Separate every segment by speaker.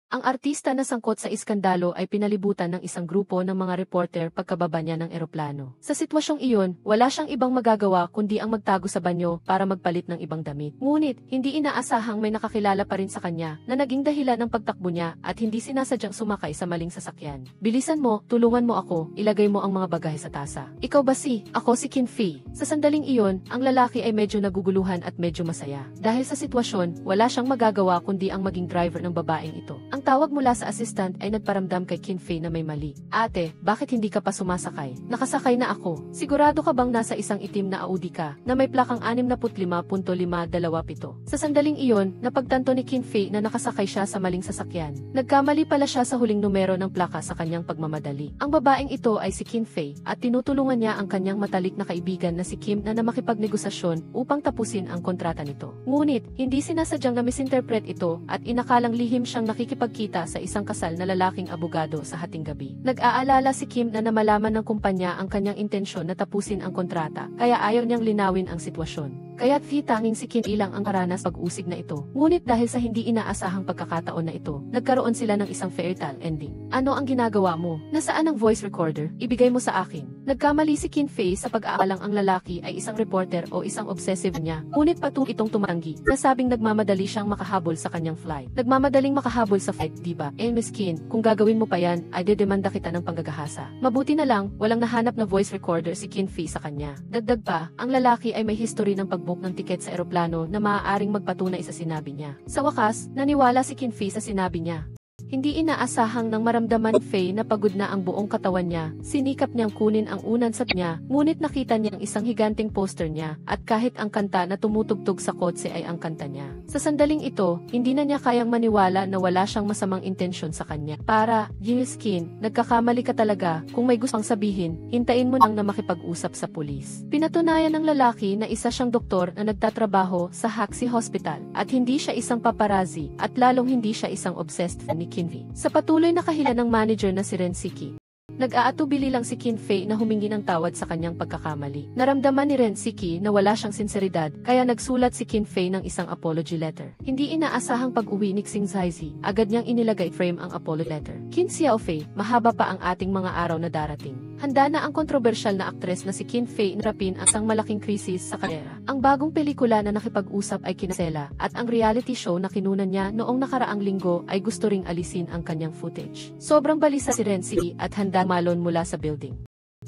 Speaker 1: Ang artista na sangkot sa iskandalo ay pinalibutan ng isang grupo ng mga reporter pagkababa niya ng eroplano. Sa sitwasyong iyon, wala siyang ibang magagawa kundi ang magtago sa banyo para magpalit ng ibang damit. Ngunit, hindi inaasahang may nakakilala pa rin sa kanya na naging dahilan ng pagtakbo niya at hindi sinasadyang sumakay sa maling sasakyan. Bilisan mo, tulungan mo ako, ilagay mo ang mga bagahe sa tasa. Ikaw ba si? Ako si Kin Fei. Sa sandaling iyon, ang lalaki ay medyo naguguluhan at medyo masaya. Dahil sa sitwasyon, wala siyang magagawa kundi ang maging driver ng babaeng ito. Ang tawag mula sa assistant ay nagparamdam kay Kin Fei na may mali. Ate, bakit hindi ka pa sumasakay? Nakasakay na ako. Sigurado ka bang nasa isang itim na Audi ka na may plakang 65.527? Sa sandaling iyon, napagtanto ni Kin Fei na nakasakay siya sa maling sasakyan. Nagkamali pala siya sa huling numero ng plaka sa kanyang pagmamadali. Ang babaeng ito ay si Kin Fei at tinutulungan niya ang kanyang matalik na kaibigan na si Kim na makipagnegosasyon upang tapusin ang kontrata nito. Ngunit, hindi sinasadyang na misinterpret ito at inakalang lihim siyang nakikipagkita sa isang kasal na lalaking abogado sa hating gabi. Nag-aalala si Kim na namalaman ng kumpanya ang kanyang intensyon na tapusin ang kontrata, kaya ayaw niyang linawin ang sitwasyon. Kaya't tanging si Kim ilang ang karanas pag-usig na ito. Ngunit dahil sa hindi inaasahang pagkakataon na ito, nagkaroon sila ng isang fairy tale ending. Ano ang ginagawa mo? Nasaan ang voice recorder? Ibigay mo sa akin. Nagkamali si Kin Fei sa pag-aakalang ang lalaki ay isang reporter o isang obsessive niya. Ngunit patuloy itong tumanggi. Nasabing nagmamadali siyang makahabol sa kanyang flight. Nagmamadaling makahabol sa flight, diba? Miss Kin, kung gagawin mo pa yan, ay dedemanda kita ng panggagahasa. Mabuti na lang, walang nahanap na voice recorder si Kin Fei sa kanya. Dagdag pa, ang lalaki ay may history ng pag-book ng tiket sa eroplano na maaaring magpatunay sa sinabi niya. Sa wakas, naniwala si Kin Fei sa sinabi niya. Hindi inaasahang nang maramdaman ni Fei na pagod na ang buong katawan niya, sinikap niyang kunin ang unan sa niya, ngunit nakita niyang isang higanting poster niya, at kahit ang kanta na tumutugtog sa kotse ay ang kanta niya. Sa sandaling ito, hindi na niya kayang maniwala na wala siyang masamang intensyon sa kanya. Para, Miss Kin, nagkakamali ka talaga, kung may gustong sabihin, hintayin mo lang na makipag-usap sa pulis. Pinatunayan ng lalaki na isa siyang doktor na nagtatrabaho sa Haxi Hospital, at hindi siya isang paparazzi, at lalong hindi siya isang obsessed fan ni Kin Fei. Sa patuloy na kahila ng manager na si Rensiki, nag-aatubili lang si Kin Fei na humingi ng tawad sa kanyang pagkakamali. Naramdaman ni Rensiki na wala siyang sinseridad, kaya nagsulat si Kin Fei ng isang apology letter. Hindi inaasahang pag-uwi ni Xing Zaizi, agad niyang inilagay frame ang apology letter. Kin Xiaofei, mahaba pa ang ating mga araw na darating. Handa na ang kontrobersyal na aktres na si Kin Fei narapin ang isang malaking krisis sa karera. Ang bagong pelikula na nakipag-usap ay kinasela, at ang reality show na kinunan niya noong nakaraang linggo ay gusto ring alisin ang kanyang footage. Sobrang balisa si Rensiki at handa malon mula sa building.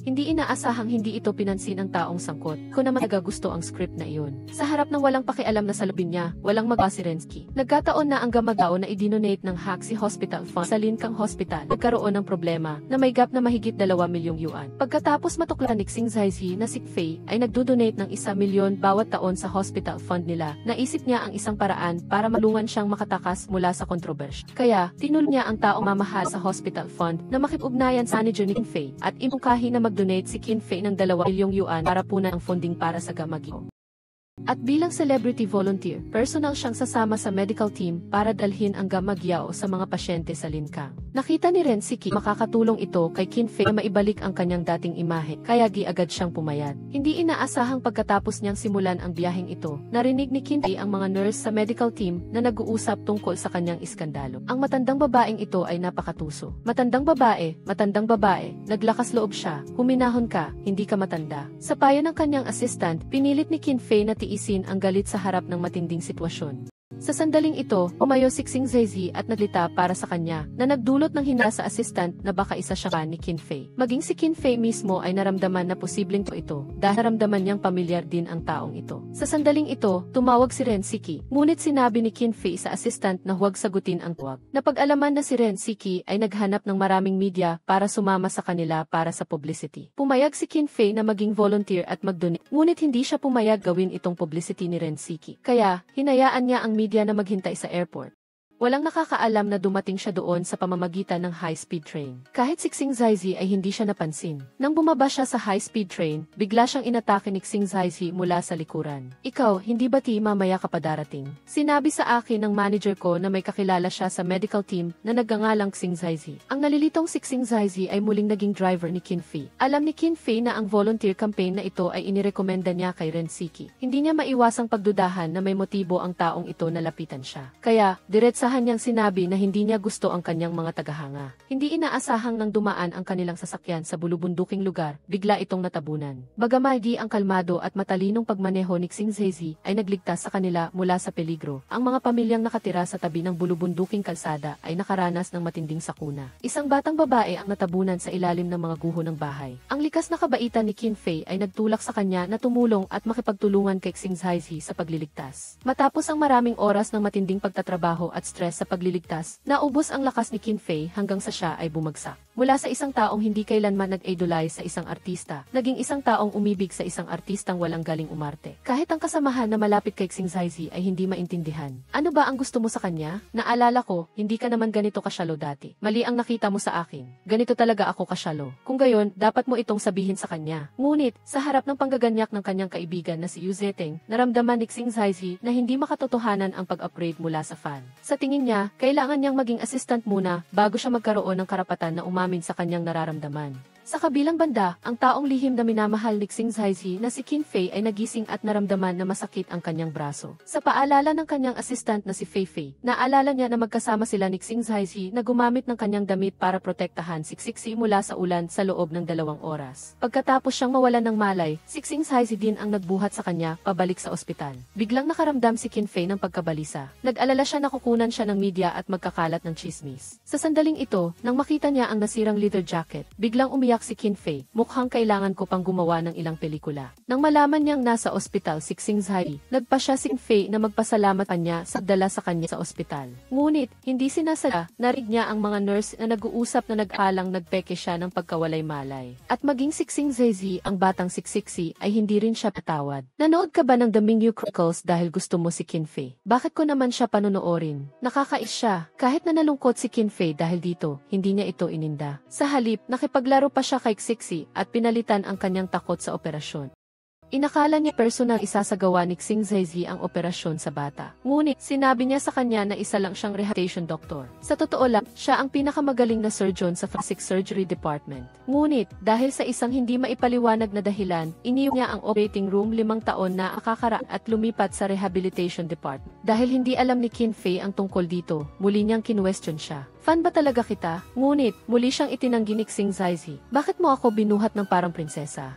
Speaker 1: Hindi inaasahang hindi ito pinansin ng taong sangkot, kung naman nagagusto ang script na iyon. Sa harap ng walang pakialam na salubin niya, walang magawa si Rensiki. Nagkataon na ang gamagao na idinonate ng Haxi Hospital Fund sa Linkang Hospital. Nagkaroon ng problema na may gap na mahigit 2 milyong yuan. Pagkatapos matuklan ni Xing Zaizi na si Fei ay nagdodonate ng 1 milyon bawat taon sa hospital fund nila, naisip niya ang isang paraan para malungan siyang makatakas mula sa kontrobersya. Kaya, tinulong niya ang taong mamahal sa hospital fund na makipugnayan sa manager ni Fei at imungkahi na mag-donate si Kin Fei ng 2 milyong yuan para punan ang funding para sa gamagyo. At bilang celebrity volunteer, personal siyang sasama sa medical team para dalhin ang gamagyao sa mga pasyente sa Linkang. Nakita ni Rensiki makakatulong ito kay Kin Fei na maibalik ang kanyang dating imahe, kaya agad siyang pumayag. Hindi inaasahang pagkatapos niyang simulan ang biyaheng ito, narinig ni Kin Fei ang mga nurse sa medical team na nag-uusap tungkol sa kanyang iskandalo. Ang matandang babaeng ito ay napakatuso. Matandang babae, naglakas loob siya, huminahon ka, hindi ka matanda. Sa payo ng kanyang assistant, pinilit ni Kin Fei na tiisin ang galit sa harap ng matinding sitwasyon. Sa sandaling ito, umayo si Xing Zaizi at naglita para sa kanya na nagdulot ng hinala sa assistant na baka isa siya ni Kin Fei. Maging si Kin Fei mismo ay naramdaman na posibleng ito dahil naramdaman niyang pamilyar din ang taong ito. Sa sandaling ito, tumawag si Rensiki, ngunit sinabi ni Kin Fei sa assistant na huwag sagutin ang tuwag. Napag-alaman na si Rensiki ay naghanap ng maraming media para sumama sa kanila para sa publicity. Pumayag si Kin Fei na maging volunteer at mag-donate, ngunit hindi siya pumayag gawin itong publicity ni Rensiki. Kaya, hinayaan niya ang media na maghintay sa airport. Walang nakakaalam na dumating siya doon sa pamamagitan ng high-speed train. Kahit si Xing Zaizi ay hindi siya napansin. Nang bumaba siya sa high-speed train, bigla siyang inatake ni Xing Zaizi mula sa likuran. Ikaw, hindi ba mamaya ka pa darating? Sinabi sa akin ng manager ko na may kakilala siya sa medical team na nagngangalang Xing Zaizi. Ang nalilitong si Xing Zaizi ay muling naging driver ni Kin Fei. Alam ni Kin Fei na ang volunteer campaign na ito ay inirekomenda niya kay Rensiki. Hindi niya maiwasang pagdudahan na may motibo ang taong ito na lapitan siya. Kaya, diretsa Dahan-dahan niyang sinabi na hindi niya gusto ang kanyang mga tagahanga. Hindi inaasahang nang dumaan ang kanilang sasakyan sa bulubunduking lugar, bigla itong natabunan. Bagamadi ang kalmado at matalinong pagmaneho ni Xing Zezi ay nagligtas sa kanila mula sa peligro. Ang mga pamilyang nakatira sa tabi ng bulubunduking kalsada ay nakaranas ng matinding sakuna. Isang batang babae ang natabunan sa ilalim ng mga guho ng bahay. Ang likas na kabaitan ni Qin Fei ay nagtulak sa kanya na tumulong at makipagtulungan kay Xing Zezi sa pagliligtas. Matapos ang maraming oras ng matinding pagtatrabaho at stress sa pagliligtas, naubos ang lakas ni Qin Fei hanggang sa siya ay bumagsak. Mula sa isang taong hindi kailanman nag-idolize sa isang artista, naging isang taong umibig sa isang artistang walang galing umarte. Kahit ang kasamahan na malapit kay Xing Zezi ay hindi maintindihan. Ano ba ang gusto mo sa kanya? Naalala ko, hindi ka naman ganito kasyalo dati. Mali ang nakita mo sa akin. Ganito talaga ako kasyalo. Kung gayon, dapat mo itong sabihin sa kanya. Ngunit, sa harap ng panggaganyak ng kanyang kaibigan na si Yu Zeteng, naramdaman ni Xing Zezi na hindi makatotohanan ang pag-upgrade mula sa fan. Sa tingin niya, kailangan niyang maging assistant muna bago siya magkaroon ng karapatan na umamin sa kanyang nararamdaman. Sa kabilang banda, ang taong lihim na minamahal ni Xing Zezi na si Qin Fei ay nagising at naramdaman na masakit ang kanyang braso. Sa paalala ng kanyang assistant na si Fei Fei, naalala niya na magkasama sila ni Xing Zezi na gumamit ng kanyang damit para protektahan si Xixi mula sa ulan sa loob ng 2 oras. Pagkatapos siyang mawalan ng malay, si Xing Zezi din ang nagbuhat sa kanya pabalik sa ospital. Biglang nakaramdam si Qin Fei ng pagkabalisa. Nag-alala siya na kukunan siya ng media at magkakalat ng chismis. Sa sandaling ito, nang makita niya ang nasirang leather jacket, biglang umiyak si Qin Fei. Mukhang kailangan ko pang gumawa ng ilang pelikula. Nang malaman niyang nasa ospital si Xing Zezi, nagpa siya si Qin Fei na magpasalamat pa niya sa dala sa kanya sa ospital. Ngunit, hindi sinasala, narig niya ang mga nurse na nag-uusap na nag-alang nagpeke siya ng pagkawalay-malay. At maging si Xing Zezi, ang batang siksiksi, ay hindi rin siya patawad. Nanood ka ba ng The Mingyu Chronicles dahil gusto mo si Qin Fei? Bakit ko naman siya panonoorin? Nakakais siya. Kahit na nalungkot si Qin Fei dahil dito, hindi niya ito ininda. Sa halip, nakipaglaro pa siya kay Xixi at pinalitan ang kanyang takot sa operasyon. Inakala niya personal isasagawa ni Xing Zezi ang operasyon sa bata. Ngunit, sinabi niya sa kanya na isa lang siyang rehabilitation doctor. Sa totoo lang, siya ang pinakamagaling na surgeon sa plastic surgery department. Ngunit, dahil sa isang hindi maipaliwanag na dahilan, iniwan niya ang operating room 5 taon na akakaraan at lumipat sa rehabilitation department. Dahil hindi alam ni Qin Fei ang tungkol dito, muli niyang kinwestiyon siya. Fan ba talaga kita? Ngunit, muli siyang itinanggi ni Xing Zezi. Bakit mo ako binuhat ng parang prinsesa?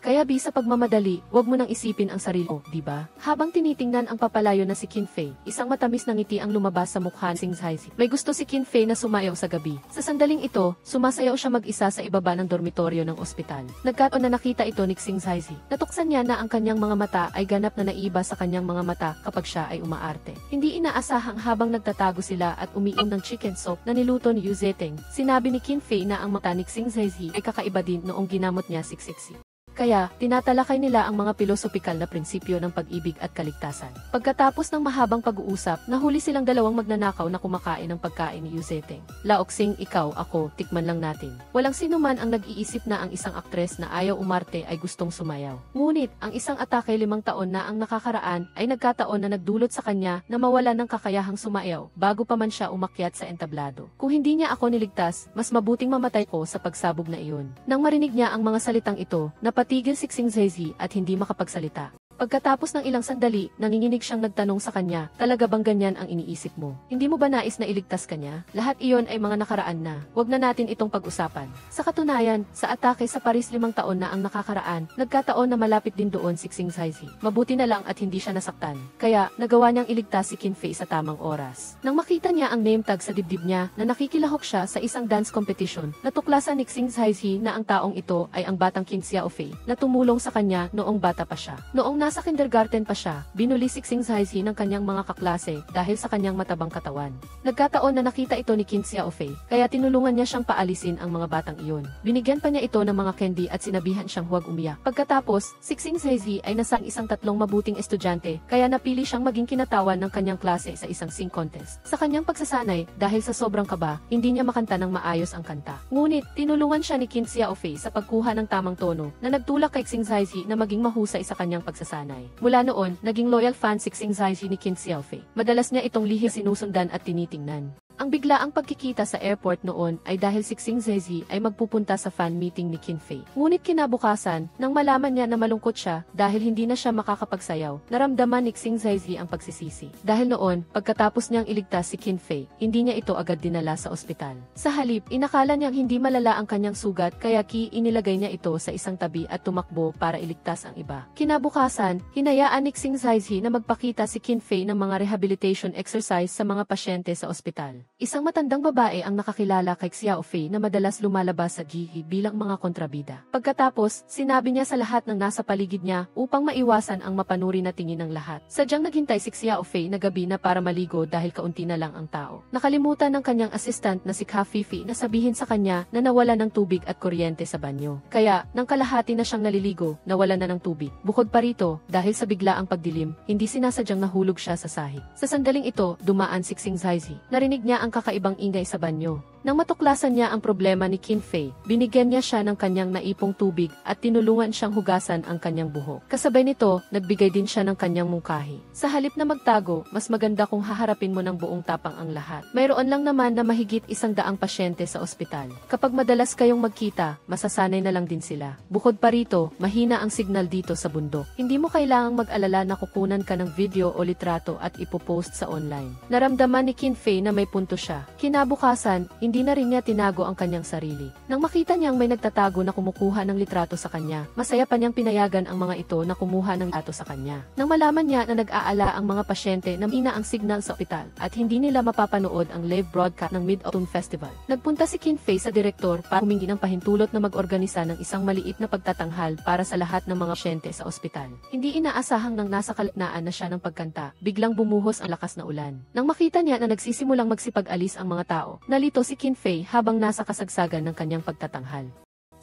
Speaker 1: Kaya sa pagmamadali, wag mo nang isipin ang sarili mo, di ba? Habang tinitingnan ang papalayo na si Qin Fei, isang matamis na ngiti ang lumabas sa mukha ni Xing Zezi. May gusto si Qin Fei na sumayaw sa gabi. Sa sandaling ito, sumasayaw siya mag-isa sa ibaba ng dormitoryo ng ospital. Nagkataon na nakita ito ni Xing Zezi. Natuksan niya na ang kanyang mga mata ay ganap na naiba sa kanyang mga mata kapag siya ay umaarte. Hindi inaasahang habang nagtatago sila at umiinom ng chicken soup na niluto ni Yu Zeteng, sinabi ni Qin Fei na ang mata ni Xing Zezi ay kakaiba din noong ginamot niya si Xixi. Kaya, tinatalakay nila ang mga pilosopikal na prinsipyo ng pag-ibig at kaligtasan. Pagkatapos ng mahabang pag-uusap, nahuli silang dalawang magnanakaw na kumakain ng pagkain ni Yu Zeteng. Laoxing, ikaw, ako, tikman lang natin. Walang sino man ang nag-iisip na ang isang aktres na ayaw umarte ay gustong sumayaw. Ngunit, ang isang atake 5 taon na ang nakakaraan ay nagkataon na nagdulot sa kanya na mawala ng kakayahang sumayaw bago pa man siya umakyat sa entablado. Kung hindi niya ako niligtas, mas mabuting mamatay ko sa pagsabog na iyon. Nang marinig niya ang mga salitang ito, napatigil si Xing Zezi at hindi makapagsalita. Pagkatapos ng ilang sandali, nanginginig siyang nagtanong sa kanya, talaga bang ganyan ang iniisip mo? Hindi mo ba nais na iligtas kanya? Lahat iyon ay mga nakaraan na. Huwag na natin itong pag-usapan. Sa katunayan, sa atake sa Paris 5 taon na ang nakakaraan, nagkataon na malapit din doon si Xing Zezi. Mabuti na lang at hindi siya nasaktan. Kaya, nagawa niyang iligtas si Qin Fei sa tamang oras. Nang makita niya ang name tag sa dibdib niya na nakikilahok siya sa isang dance competition, natuklasan ni Xing Zezi na ang taong ito ay ang batang Qin Xiaofei na tumulong sa kanya noong bata pa siya. Noong nasa kindergarten pa siya, binuli si Xing Zezi ng kanyang mga kaklase dahil sa kanyang matabang katawan. Nagkataon na nakita ito ni Qin Xiaofei, kaya tinulungan niya siyang paalisin ang mga batang iyon. Binigyan pa niya ito ng mga candy at sinabihan siyang huwag umiyak. Pagkatapos, si Xing Zezi ay nasang isang 3 mabuting estudyante, kaya napili siyang maging kinatawan ng kanyang klase sa isang sing contest. Sa kanyang pagsasanay, dahil sa sobrang kaba, hindi niya makanta ng maayos ang kanta. Ngunit, tinulungan siya ni Qin Xiaofei sa pagkuha ng tamang tono na nagtulak kay Xing Zezi na maging mahusay sa kanyang pagsasanay. Mula noon, naging loyal fan si Xing Zezi ni Qin Xiaofei. Madalas niya itong lihim sinusundan at tinitingnan. Ang biglaang pagkikita sa airport noon ay dahil si Xing Zezi ay magpupunta sa fan meeting ni Qin Fei. Ngunit kinabukasan, nang malaman niya na malungkot siya dahil hindi na siya makakapagsayaw, naramdaman ni Xing Zezi ang pagsisisi. Dahil noon, pagkatapos niyang iligtas si Qin Fei, hindi niya ito agad dinala sa ospital. Sa halip, inakala niyang hindi malala ang kanyang sugat kaya inilagay niya ito sa isang tabi at tumakbo para iligtas ang iba. Kinabukasan, hinayaan ni Xing Zezi na magpakita si Qin Fei ng mga rehabilitation exercise sa mga pasyente sa ospital. Isang matandang babae ang nakakilala kay Xiao Fei na madalas lumalabas sa GE bilang mga kontrabida. Pagkatapos, sinabi niya sa lahat ng nasa paligid niya upang maiwasan ang mapanuri na tingin ng lahat. Sadyang naghintay si Xiao Fei na gabi na para maligo dahil kaunti na lang ang tao. Nakalimutan ng kanyang assistant na si Ka Fifi na sabihin sa kanya na nawala ng tubig at kuryente sa banyo. Kaya, nang kalahati na siyang naliligo, nawala na ng tubig. Bukod pa rito, dahil sa biglaang pagdilim, hindi sinasadyang nahulog siya sa sahig. Sa sandaling ito, dumaan si Xing Zezi. Narinig niya ang kakaibang ingay sa banyo. Nang matuklasan niya ang problema ni Qin Fei, binigyan niya siya ng kanyang naipong tubig at tinulungan siyang hugasan ang kanyang buhok. Kasabay nito, nagbigay din siya ng kanyang mungkahi. Sa halip na magtago, mas maganda kung haharapin mo ng buong tapang ang lahat. Mayroon lang naman na mahigit 100 pasyente sa ospital. Kapag madalas kayong magkita, masasanay na lang din sila. Bukod pa rito, mahina ang signal dito sa bundok. Hindi mo kailangang mag-alala na kukunan ka ng video o litrato at ipopost sa online. Naramdaman ni Qin Fei na may punto siya. Kinabukasan, hindi na rin niya tinago ang kanyang sarili. Nang makita niyang may nagtatago na kumukuha ng litrato sa kanya, masaya pa niyang pinayagan ang mga ito na kumuha ng litrato sa kanya. Nang malaman niya na nag-aala ang mga pasyente na mahina ang signal sa ospital at hindi nila mapapanood ang live broadcast ng Mid-Autumn Festival, nagpunta si Qin Fei sa direktor para humingi ng pahintulot na mag-organisa ng isang maliit na pagtatanghal para sa lahat ng mga pasyente sa ospital. Hindi inaasahang nang nasa kalagitnaan na siya ng pagkanta, biglang bumuhos ang lakas na ulan. Nang makita niya na nagsisimulang magsipag-alis ang mga tao, nalito si Qin Fei habang nasa kasagsagan ng kanyang pagtatanghal.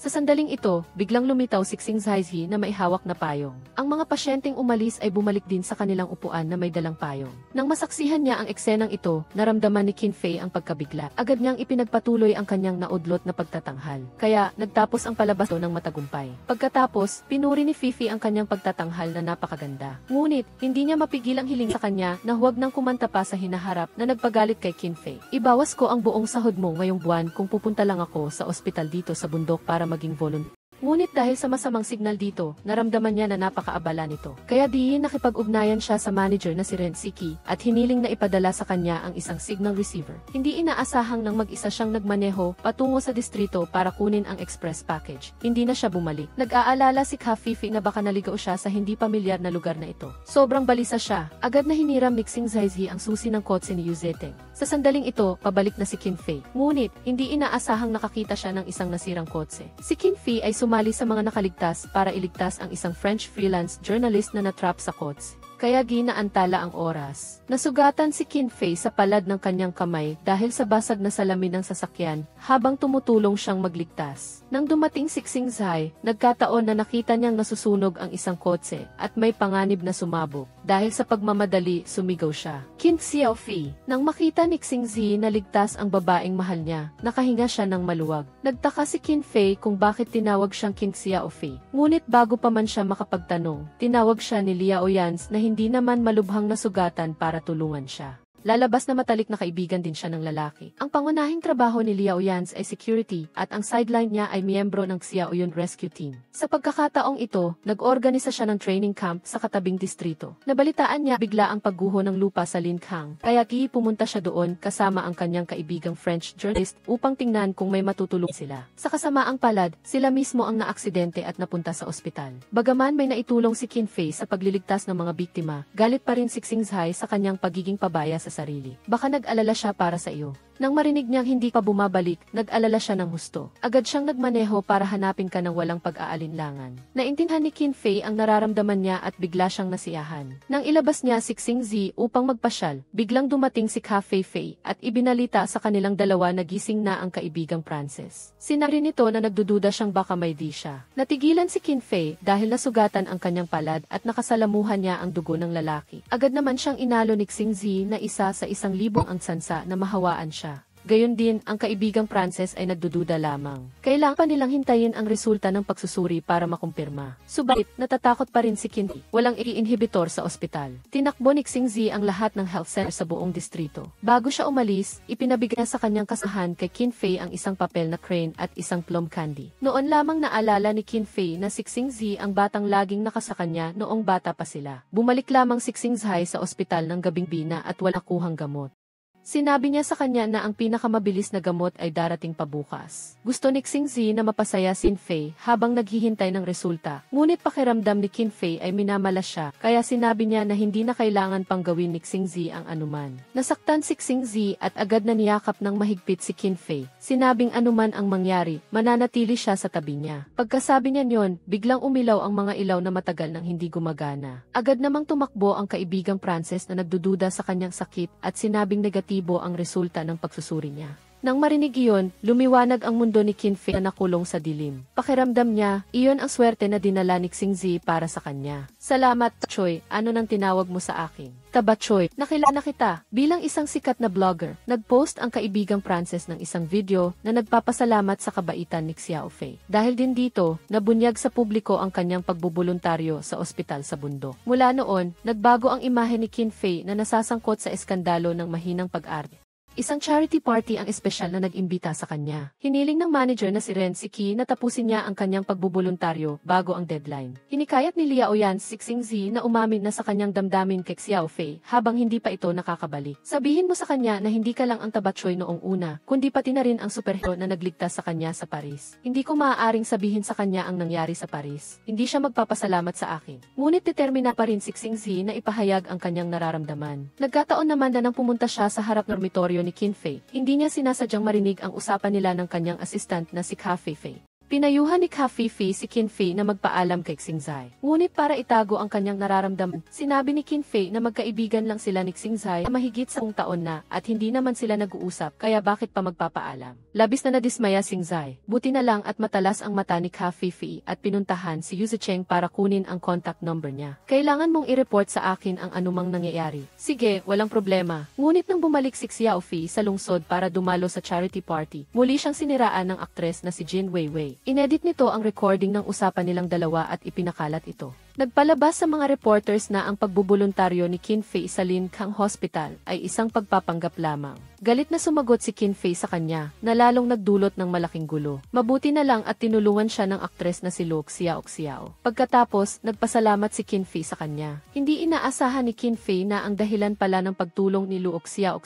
Speaker 1: Sa sandaling ito, biglang lumitaw si Xing Zezi na may hawak na payong. Ang mga pasyenteng umalis ay bumalik din sa kanilang upuan na may dalang payong. Nang masaksihan niya ang eksenang ito, naramdaman ni Qin Fei ang pagkabigla. Agad niyang ipinagpatuloy ang kanyang naudlot na pagtatanghal. Kaya, nagtapos ang palabas ng matagumpay. Pagkatapos, pinuri ni Fifi ang kanyang pagtatanghal na napakaganda. Ngunit, hindi niya mapigil ang hiling sa kanya na huwag nang kumanta pa sa hinaharap na nagpagalit kay Qin Fei. Ibawas ko ang buong sahod mo ngayong buwan kung pupunta lang ako sa ospital dito sa bundok para maging volunteer. Ngunit dahil sa masamang signal dito, naramdaman niya na napakaabala nito. Kaya nakipag-ugnayan siya sa manager na si Rensiki at hiniling na ipadala sa kanya ang isang signal receiver. Hindi inaasahang nang mag-isa siyang nagmaneho patungo sa distrito para kunin ang express package. Hindi na siya bumalik. Nag-aalala si Ka Fifi na baka naligaw siya sa hindi pamilyar na lugar na ito. Sobrang balisa siya. Agad na hiniram ni Xing Zezi ang susi ng kotse ni Yu Zeteng. Sa sandaling ito, pabalik na si Qin Fei. Ngunit, hindi inaasahang nakakita siya ng isang nasirang kotse. Si Qin Fei ay sumali sa mga nakaligtas para iligtas ang isang French freelance journalist na natrap sa kotse. Kaya ginaantala ang oras. Nasugatan si Qin Fei sa palad ng kanyang kamay dahil sa basag na salamin ng sasakyan habang tumutulong siyang magligtas. Nang dumating si Xing Zai, nagkataon na nakita niyang nasusunog ang isang kotse at may panganib na sumabog. Dahil sa pagmamadali, sumigaw siya. Qin Xiao Fei. Nang makita ni Xing Zi na ligtas ang babaeng mahal niya, nakahinga siya ng maluwag. Nagtaka si Qin Fei kung bakit tinawag siyang Qin Xiao Fei. Ngunit bago pa man siya makapagtanong, tinawag siya ni Liao Yans na hindi naman malubhang nasugatan para tulungan siya. Lalabas na matalik na kaibigan din siya ng lalaki. Ang pangunahing trabaho ni Liao Yans ay security at ang sideline niya ay miyembro ng Xiaoyun Rescue Team. Sa pagkakataong ito, nag-organisa siya ng training camp sa katabing distrito. Nabalitaan niya bigla ang pagguho ng lupa sa Linkhang, kaya pumunta siya doon kasama ang kanyang kaibigang French journalist upang tingnan kung may matutulong sila. Sa kasamaang palad, sila mismo ang naaksidente at napunta sa ospital. Bagaman may naitulong si Qin Fei sa pagliligtas ng mga biktima, galit pa rin si Xing Zai sa kanyang pagiging pabaya sa sarili. Baka nag-alala siya para sa iyo. Nang marinig niyang hindi pa bumabalik, nag-alala siya ng husto. Agad siyang nagmaneho para hanapin ka ng walang pag-aalinlangan. Naintindihan ni Qin Fei ang nararamdaman niya at bigla siyang nasiyahan. Nang ilabas niya si Xing Zi upang magpasyal, biglang dumating si Ka Fei at ibinalita sa kanilang dalawa na gising na ang kaibigang Frances. Sinabi nito na nagdududa siyang baka may di siya. Natigilan si Qin Fei dahil nasugatan ang kanyang palad at nakasalamuhan niya ang dugo ng lalaki. Agad naman siyang inalo ni Xing Zi na isa sa 1,000 ang sansa na mahawaan siya. Gayon din, ang kaibigang Frances ay nagdududa lamang. Kailangan pa nilang hintayin ang resulta ng pagsusuri para makumpirma. Subalit, natatakot pa rin si Qin Fei. Walang i-inhibitor sa ospital. Tinakbo ni Xing Zi ang lahat ng health center sa buong distrito. Bago siya umalis, ipinabigay sa kanyang kasamahan kay Qin Fei ang isang papel na crane at isang plum candy. Noon lamang naalala ni Qin Fei na si Xing Zi ang batang laging nakasakanya noong bata pa sila. Bumalik lamang si Xing Zi sa ospital ng gabing bina at wala kuhang gamot. Sinabi niya sa kanya na ang pinakamabilis na gamot ay darating pa bukas. Gusto ni Xing Zi na mapasaya si Qin Fei habang naghihintay ng resulta. Ngunit pakiramdam ni Qin Fei ay minamalas siya, kaya sinabi niya na hindi na kailangan pang gawin ni Xing Zi ang anuman. Nasaktan si Xing Zi at agad na niyakap ng mahigpit si Qin Fei. Sinabing anuman ang mangyari, mananatili siya sa tabi niya. Pagkasabi niya niyon, biglang umilaw ang mga ilaw na matagal nang hindi gumagana. Agad namang tumakbo ang kaibigang Frances na nagdududa sa kanyang sakit at sinabing negatibo ang resulta ng pagsusuri niya. Nang marinig iyon, lumiwanag ang mundo ni Qin Fei na nakulong sa dilim. Pakiramdam niya, iyon ang swerte na dinala ni Xing Zi para sa kanya. Salamat, Choi, ano nang tinawag mo sa akin? Taba Choi, nakilala kita. Bilang isang sikat na vlogger, nag-post ang kaibigang Frances ng isang video na nagpapasalamat sa kabaitan ni Xiao Fei. Dahil din dito, nabunyag sa publiko ang kanyang pagbubuluntaryo sa ospital sa bundok. Mula noon, nagbago ang imahe ni Qin Fei na nasasangkot sa eskandalo ng mahinang pag-arte. Isang charity party ang espesyal na nag-imbita sa kanya. Hiniling ng manager na si Ren Siki na tapusin niya ang kanyang pagbubuluntaryo bago ang deadline. Hinikayat ni Liao Yan si Xing Zi na umamin na sa kanyang damdamin kay Xiao Fei habang hindi pa ito nakakabalik. Sabihin mo sa kanya na hindi ka lang ang tabatsoy noong una, kundi pati na rin ang superhero na nagligtas sa kanya sa Paris. Hindi ko maaaring sabihin sa kanya ang nangyari sa Paris. Hindi siya magpapasalamat sa akin. Ngunit determina pa rin si Xing Zi na ipahayag ang kanyang nararamdaman. Nagkataon naman na nang pumunta siya sa harap ng dormitoryo ni Qin Fei, hindi niya sinasadyang marinig ang usapan nila ng kanyang assistant na si Ka Feifei. Pinayuhan ni Ka Feifei si Qin Fei na magpaalam kay Xing Zi. Ngunit para itago ang kanyang nararamdaman, sinabi ni Qin Fei na magkaibigan lang sila ni Xing Zi na mahigit sa taon na at hindi naman sila nag-uusap, kaya bakit pa magpapaalam. Labis na nadismaya Xing Zi. Buti na lang at matalas ang mata ni Ka Feifei at pinuntahan si Yu Zicheng para kunin ang contact number niya. Kailangan mong i-report sa akin ang anumang nangyayari. Sige, walang problema. Ngunit nang bumalik si Xiao Fei sa lungsod para dumalo sa charity party, muli siyang siniraan ng aktres na si Jin Weiwei. Inedit nito ang recording ng usapan nilang dalawa at ipinakalat ito. Nagpalabas sa mga reporters na ang pagbubuluntaryo ni Qin Fei sa Lin Kang Hospital ay isang pagpapanggap lamang. Galit na sumagot si Qin Fei sa kanya, na lalong nagdulot ng malaking gulo. Mabuti na lang at tinulungan siya ng aktres na si Lu Xiao. Pagkatapos, nagpasalamat si Qin Fei sa kanya. Hindi inaasahan ni Qin Fei na ang dahilan pala ng pagtulong ni Lu Xiao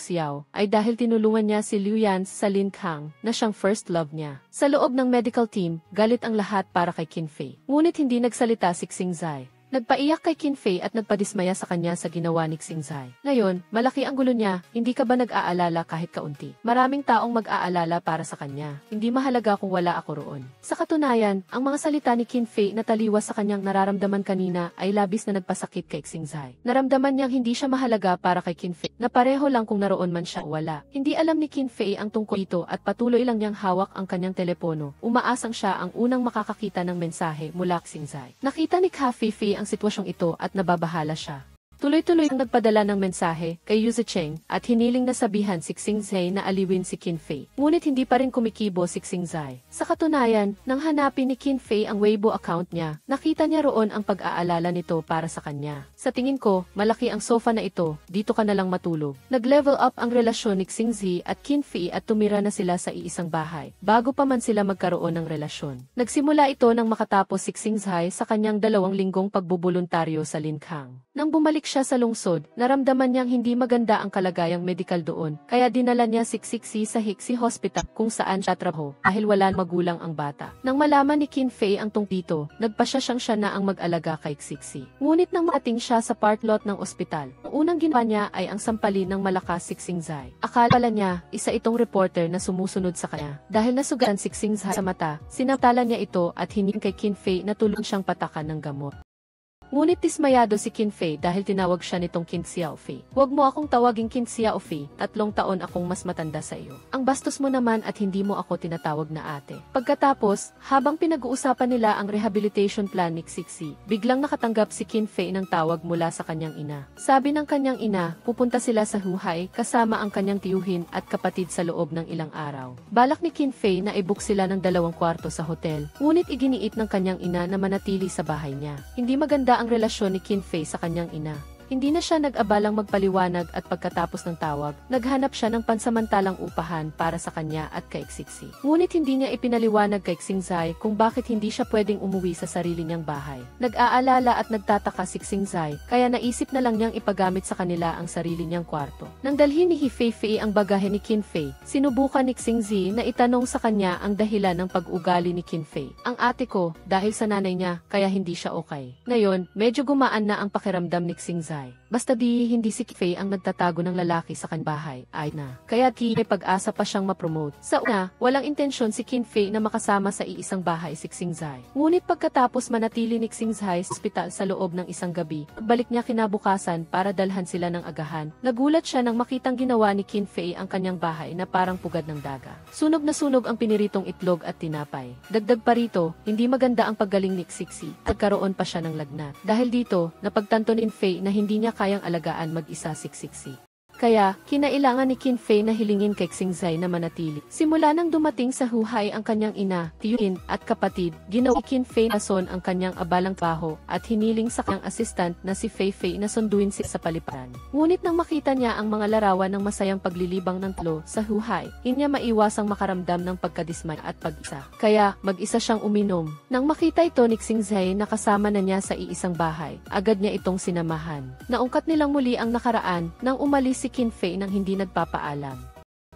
Speaker 1: ay dahil tinulungan niya si Liu Yan sa Lin Kang na siyang first love niya. Sa loob ng medical team, galit ang lahat para kay Qin Fei. Ngunit hindi nagsalita si Xing Zi. Nagpaiyak kay Qin Fei at nagpadismaya sa kanya sa ginawa ni Xing Zi. Ngayon, malaki ang gulo niya, hindi ka ba nag-aalala kahit kaunti? Maraming taong mag-aalala para sa kanya. Hindi mahalaga kung wala ako roon. Sa katunayan, ang mga salita ni Qin Fei na taliwas sa kanyang nararamdaman kanina ay labis na nagpasakit kay Xing Zi. Naramdaman niyang hindi siya mahalaga para kay Qin Fei, na pareho lang kung naroon man siya o wala. Hindi alam ni Qin Fei ang tungkol ito at patuloy lang niyang hawak ang kanyang telepono. Umaasang siya ang unang makakakita ng mensahe mula kay Xing Zi. Nakita ni Ka Feifei ang sitwasyong ito at nababahala siya. Tuloy-tuloy ang nagpadala ng mensahe kay Yu Zicheng at hiniling na sabihan si Xing Zi na aliwin si Qin Fei. Ngunit hindi pa rin kumikibo si Xing Zi. Sa katunayan, nang hanapin ni Qin Fei ang Weibo account niya, nakita niya roon ang pag-aalala nito para sa kanya. Sa tingin ko, malaki ang sofa na ito, dito ka na lang matulog. Nag-level up ang relasyon ni Xing Zi at Qin Fei at tumira na sila sa iisang bahay, bago pa man sila magkaroon ng relasyon. Nagsimula ito nang makatapos si Xing Zi sa kanyang 2 linggong pagbubuluntaryo sa Lin Kang. Nang bumalik siya sa lungsod, naramdaman niyang hindi maganda ang kalagayang medikal doon, kaya dinala niya si Xixi sa Hixi Hospital kung saan siya trabaho dahil wala magulang ang bata. Nang malaman ni Qin Fei ang tungkol dito, nagpasya siyang siya na ang mag-alaga kay Xixi. Ngunit nang maating siya sa park lot ng ospital, ang unang ginawa niya ay ang sampalin ng malakas si Xing Zi. Akala niya, isa itong reporter na sumusunod sa kanya. Dahil nasugan si Xing Zi sa mata, sinaptalan niya ito at hining kay Qin Fei na tulong siyang patakan ng gamot. Ngunit dismayado si Qin Fei dahil tinawag siya nitong Qin Xiaofei. Huwag mo akong tawaging Qin Xiaofei, 3 taon akong mas matanda sa iyo. Ang bastos mo naman at hindi mo ako tinatawag na ate. Pagkatapos, habang pinag-uusapan nila ang rehabilitation plan ni Xixi, biglang nakatanggap si Qin Fei ng tawag mula sa kanyang ina. Sabi ng kanyang ina, pupunta sila sa Huhai kasama ang kanyang tiyuhin at kapatid sa loob ng ilang araw. Balak ni Qin Fei na i-book sila ng 2 kwarto sa hotel, ngunit iginiit ng kanyang ina na manatili sa bahay niya. Hindi maganda ang relasyon ni Qin Fei sa kanyang ina. Hindi na siya nag-abalang magpaliwanag at pagkatapos ng tawag, naghanap siya ng pansamantalang upahan para sa kanya at kay Xixi. Ngunit hindi niya ipinaliwanag kay Xingzai kung bakit hindi siya pwedeng umuwi sa sarili niyang bahay. Nag-aalala at nagtataka si Xingzai, kaya naisip na lang niyang ipagamit sa kanila ang sarili niyang kwarto. Nang dalhin ni He Feifei ang bagahe ni Qin Fei, sinubukan ni Xingzi na itanong sa kanya ang dahilan ng pag-ugali ni Qin Fei. Ang ate ko, dahil sa nanay niya, kaya hindi siya okay. Ngayon, medyo gumaan na ang pakiramdam ni Xingzai. Basta hindi si Fei ang nagtatago ng lalaki sa kanyang bahay, ay na. Kaya may pag-asa pa siyang mapromote. Sa una, walang intensyon si Qin Fei na makasama sa iisang bahay si Xingzai. Ngunit pagkatapos manatili ni Xingzai sa ospital sa loob ng isang gabi, balik niya kinabukasan para dalhan sila ng agahan. Nagulat siya nang makitang ginawa ni Qin Fei ang kanyang bahay na parang pugad ng daga. Sunog na sunog ang piniritong itlog at tinapay. Dagdag pa rito, hindi maganda ang paggaling ni Xixi. Nagkaroon pa siya ng lagnat. Dahil dito, napagtanto ni Qin Fei na hindi niya kayang alagaan mag-isa si Xixi. Kaya, kinailangan ni Qin Fei na hilingin kay Xingzai na manatili. Simula nang dumating sa Huhai ang kanyang ina, tiyuhin, at kapatid, ginawa ni Qin Fei na son ang kanyang abalang trabaho at hiniling sa kanyang assistant na si Feifei na sunduin siya sa paliparan. Ngunit nang makita niya ang mga larawan ng masayang paglilibang ng tlo sa Huhai, hindi niya maiwasang makaramdam ng pagkadismay at pag-isa. Kaya, mag-isa siyang uminom. Nang makita ito ni Xingzai na kasama na niya sa iisang bahay, agad niya itong sinamahan. Naungkat nilang muli ang nakaraan nang umalis si Qin Fei nang hindi nagpapaalam.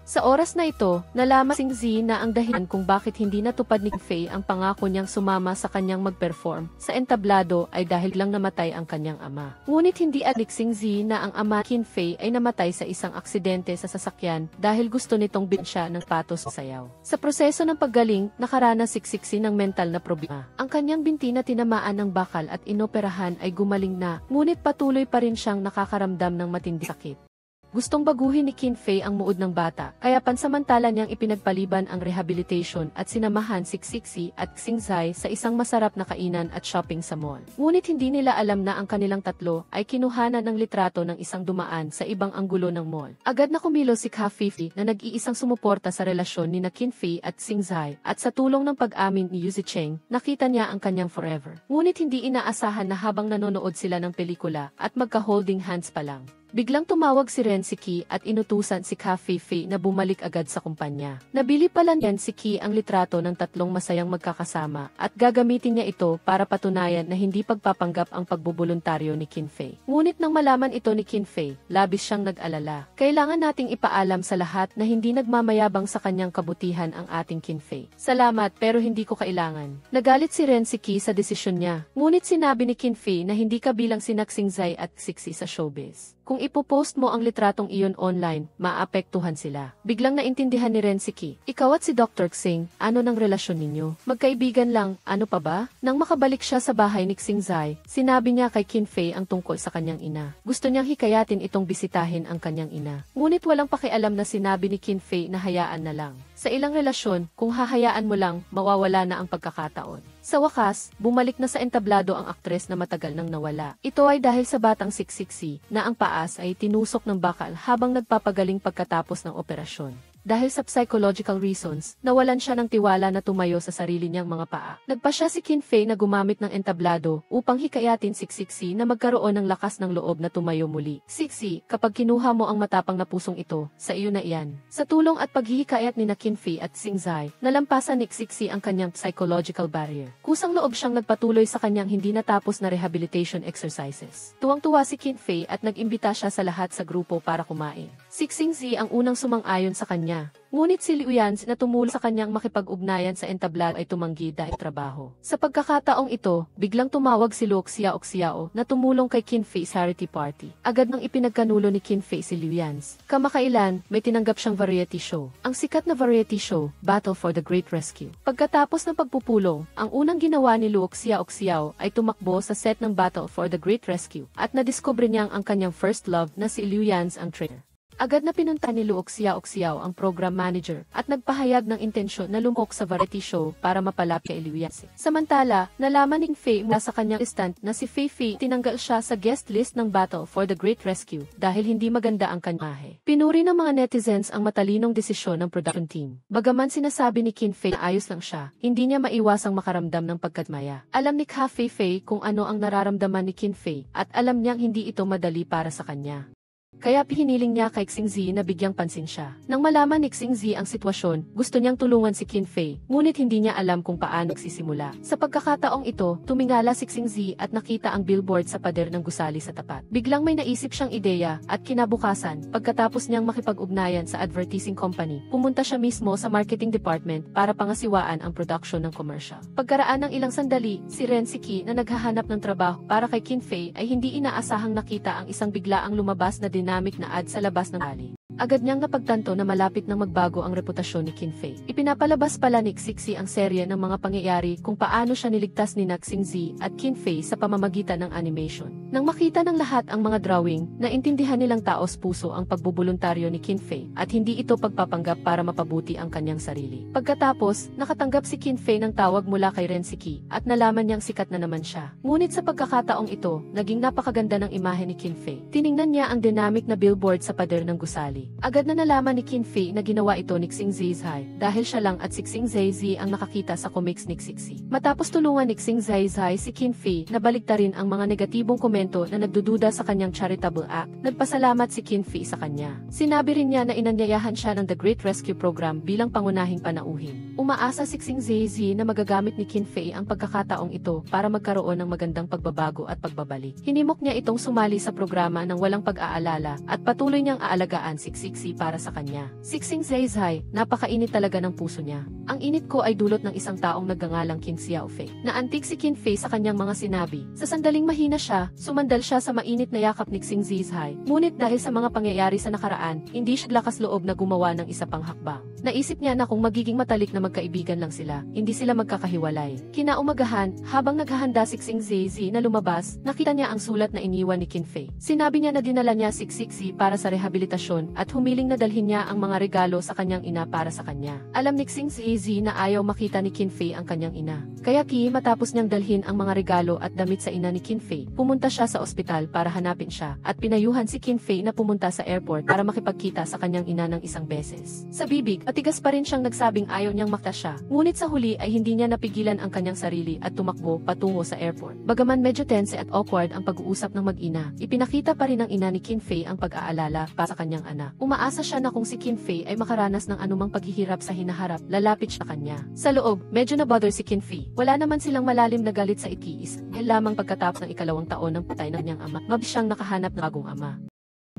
Speaker 1: Sa oras na ito, nalaman si Xingzi na ang dahilan kung bakit hindi natupad ni Qin Fei ang pangako niyang sumama sa kanyang mag-perform sa entablado ay dahil lang namatay ang kanyang ama. Ngunit hindi alam Xingzi na ang ama Qin Fei ay namatay sa isang aksidente sa sasakyan dahil gusto nitong bin siya ng patos sa sayaw. Sa proseso ng paggaling, nakaranas si Xixi ng mental na problema. Ang kanyang binti na tinamaan ng bakal at inoperahan ay gumaling na, ngunit patuloy pa rin siyang nakakaramdam ng matinding sakit. Gustong baguhin ni Qin Fei ang muod ng bata, kaya pansamantala niyang ipinagpaliban ang rehabilitation at sinamahan si Xixi at Xingzai sa isang masarap na kainan at shopping sa mall. Ngunit hindi nila alam na ang kanilang tatlo ay kinuhanan ng litrato ng isang dumaan sa ibang anggulo ng mall. Agad na kumilos si He Feifei na nag-iisang sumuporta sa relasyon ni Qin Fei at Xingzai at sa tulong ng pag-amin ni Yu Zicheng, nakita niya ang kanyang forever. Ngunit hindi inaasahan na habang nanonood sila ng pelikula at magka-holding hands pa lang, biglang tumawag si Ren si Qi at inutusan si He Feifei na bumalik agad sa kumpanya. Nabili pala niyan si Qi ang litrato ng tatlong masayang magkakasama at gagamitin niya ito para patunayan na hindi pagpapanggap ang pagbubuluntaryo ni Qin Fei. Ngunit nang malaman ito ni Qin Fei, labis siyang nag-alala. Kailangan nating ipaalam sa lahat na hindi nagmamayabang sa kanyang kabutihan ang ating Qin Fei. Salamat pero hindi ko kailangan. Nagalit si Ren si Qi sa desisyon niya. Ngunit sinabi ni Qin Fei na hindi kabilang sina Xingzai at Xixi sa showbiz. Kung ipopost mo ang litratong iyon online, maapektuhan sila. Biglang naintindihan ni Ren si Qi. Ikaw at si Dr. Xing, ano ng relasyon ninyo? Magkaibigan lang, ano pa ba? Nang makabalik siya sa bahay ni Xingzai, sinabi niya kay Qin Fei ang tungkol sa kanyang ina. Gusto niyang hikayatin itong bisitahin ang kanyang ina. Ngunit walang pakialam na sinabi ni Qin Fei na hayaan na lang. Sa ilang relasyon, kung hahayaan mo lang, mawawala na ang pagkakataon. Sa wakas, bumalik na sa entablado ang aktres na matagal nang nawala. Ito ay dahil sa batang Xixi na ang paas ay tinusok ng bakal habang nagpapagaling pagkatapos ng operasyon. Dahil sa psychological reasons, nawalan siya ng tiwala na tumayo sa sarili niyang mga paa. Nagpa siya si Qin Fei na gumamit ng entablado upang hikayatin si Xixi na magkaroon ng lakas ng loob na tumayo muli. Xixi, kapag kinuha mo ang matapang na pusong ito, sa iyo na iyan. Sa tulong at paghihikayat ni Qin Fei at Xingzai, nalampasan ni Xixi ang kanyang psychological barrier. Kusang loob siyang nagpatuloy sa kanyang hindi natapos na rehabilitation exercises. Tuwang-tuwa si Qin Fei at nag-imbita siya sa lahat sa grupo para kumain. Si Xingzi ang unang sumang-ayon sa kanya niya. Ngunit si Liu Yanzi na tumulong sa kanyang makipag-ugnayan sa entablado ay tumanggi dahil trabaho. Sa pagkakataong ito, biglang tumawag si Luo Xiao na tumulong kay Qin Fei sa charity party. Agad nang ipinagkanulo ni Qin Fei si Liu Yanzi. Kamakailan, may tinanggap siyang variety show. Ang sikat na variety show, Battle for the Great Rescue. Pagkatapos ng pagpupulong, ang unang ginawa ni Luo Xiao ay tumakbo sa set ng Battle for the Great Rescue at nadiskubre niyang ang kanyang first love na si Liu Yanzi ang trainer. Agad na pinunta ni Luo Xiao ang program manager at nagpahayag ng intensyon na lumok sa variety show para mapalapit kay Liu Yanzi. Samantala, nalaman ni Fei mula sa kanyang assistant na si Fei tinanggal siya sa guest list ng Battle for the Great Rescue dahil hindi maganda ang kanyahe. Pinuri ng mga netizens ang matalinong desisyon ng production team. Bagaman sinasabi ni Qin Fei na ayos lang siya, hindi niya maiwasang makaramdam ng pagkatmaya. Alam ni Fei kung ano ang nararamdaman ni Qin Fei at alam niyang hindi ito madali para sa kanya. Kaya hiniling niya kay Xingzi na bigyang pansin siya. Nang malaman ni Xingzi ang sitwasyon, gusto niyang tulungan si Qin Fei, ngunit hindi niya alam kung paano nagsisimula. Sa pagkakataong ito, tumingala si Xingzi at nakita ang billboard sa pader ng gusali sa tapat. Biglang may naisip siyang ideya at kinabukasan, pagkatapos niyang makipag-ugnayan sa advertising company, pumunta siya mismo sa marketing department para pangasiwaan ang production ng commercial. Pagkaraan ng ilang sandali, si Ren Siki na naghahanap ng trabaho para kay Qin Fei ay hindi inaasahang nakita ang isang biglaang lumabas na dynamic na ad sa labas ng alley. Agad niyang napagtanto na malapit nang magbago ang reputasyon ni Qin Fei. Ipinapalabas pala ni Xingzi ang serye ng mga pangyayari kung paano siya niligtas ni Xingzi at Qin Fei sa pamamagitan ng animation. Nang makita ng lahat ang mga drawing, naintindihan nilang taos puso ang pagbubuluntaryo ni Qin Fei at hindi ito pagpapanggap para mapabuti ang kanyang sarili. Pagkatapos, nakatanggap si Qin Fei ng tawag mula kay Ren Siki at nalaman niyang sikat na naman siya. Ngunit sa pagkakataong ito, naging napakaganda ng imahe ni Qin Fei. Tiningnan niya ang dynamic na billboard sa pader ng gusali. Agad na nalaman ni Qin Fei na ginawa ito ni Xingzi dahil siya lang at si Xingzi ang nakakita sa comics ni Xingzi. Matapos tulungan ni Xingzi si Qin Fei na baliktarin ang mga negatibong komento na nagdududa sa kanyang charitable act, nagpasalamat si Qin Fei sa kanya. Sinabi rin niya na inanyayahan siya ng The Great Rescue Program bilang pangunahing panauhin. Umaasa si Xingzi na magagamit ni Qin Fei ang pagkakataong ito para magkaroon ng magandang pagbabago at pagbabalik. Hinimok niya itong sumali sa programa ng walang pag-aalala at patuloy niyang aalagaan si Xingzi para sa kanya. Si Xingzi, napakainit talaga ng puso niya. Ang init ko ay dulot ng isang taong nagngangalang Qin Xiaofei. Naantig si Qin Fei sa kanyang mga sinabi. Sa sandaling mahina siya, sumandal siya sa mainit na yakap ni Xingzi. Ngunit dahil sa mga pangyayari sa nakaraan, hindi siya lakas loob na gumawa ng isa pang hakbang. Naisip niya na kung magiging matalik na magkaibigan lang sila, hindi sila magkakahiwalay. Kinaumagahan, habang naghahanda si Xingzi na lumabas, nakita niya ang sulat na iniwan ni Qin Fei. Sinabi niya na dinala niya si Xingzi para sa rehabilitasyon at humiling na dalhin niya ang mga regalo sa kanyang ina para sa kanya. Alam ni Xingzi na ayaw makita ni Qin Fei ang kanyang ina. Kaya matapos niyang dalhin ang mga regalo at damit sa ina ni Qin Fei, pumunta siya sa ospital para hanapin siya at pinayuhan si Qin Fei na pumunta sa airport para makipagkita sa kanyang ina ng isang beses. Sa bibig, matigas pa rin siyang nagsabing ayaw niyang makita siya. Ngunit sa huli ay hindi niya napigilan ang kanyang sarili at tumakbo patungo sa airport. Bagaman medyo tense at awkward ang pag-uusap ng mag-ina, ipinakita pa rin ng ina ni Qin Fei ang pag-aalala para sa kanyang anak. Umaasa siya na kung si Qin Fei ay makaranas ng anumang paghihirap sa hinaharap, lalapit siya kanya. Sa loob, medyo na-bother si Qin Fei. Wala naman silang malalim na galit sa ikiis, dahil lamang pagkatapos ng 2 taon ng patay ng niyang ama, mabilis siyang nakahanap ng bagong ama.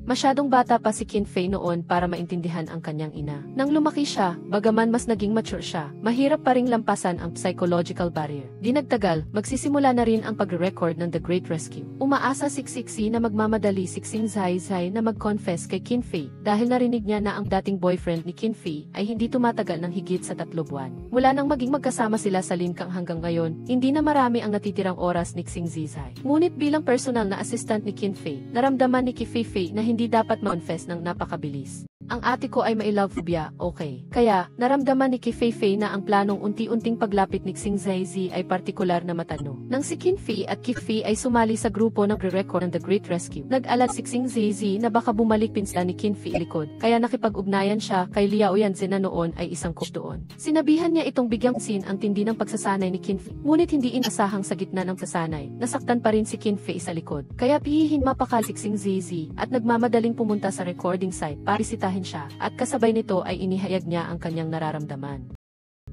Speaker 1: Masyadong bata pa si Qin Fei noon para maintindihan ang kanyang ina. Nang lumaki siya, bagaman mas naging mature siya, mahirap pa ring lampasan ang psychological barrier. Di nagtagal, magsisimula na rin ang pagre-record ng The Great Rescue. Umaasa si Xingzi na magmamadali si Xingzi na mag-confess kay Qin Fei dahil narinig niya na ang dating boyfriend ni Qin Fei ay hindi tumatagal ng higit sa 3 buwan. Mula nang maging magkasama sila sa Linkang hanggang ngayon, hindi na marami ang natitirang oras ni Xingzi. Ngunit bilang personal na assistant ni Qin Fei, naramdaman ni Qin Fei na hindi dapat ma-confess ng napakabilis. Ang ate ko ay may love phobia, okay. Kaya, naramdaman ni Qin Fei na ang planong unti-unting paglapit ni Xingzi ay partikular na matano. Nang si Qin Fei at Qin Fei ay sumali sa grupo ng re-record ng The Great Rescue, nag-alala si Xingzi na baka bumalik pinsla ni Qin Fei likod, kaya nakipag-ugnayan siya kay Liao Yanzi na noon ay isang coach doon. Sinabihan niya itong bigyang sin ang tindi ng pagsasanay ni Qin Fei, ngunit hindi inasahang sa gitna ng sasanay, nasaktan pa rin si Qin Fei sa likod. Kaya pihihin mapakal si Xingzi at nagmamadaling pumunta sa recording site para bisitahin siya, at kasabay nito ay inihayag niya ang kanyang nararamdaman.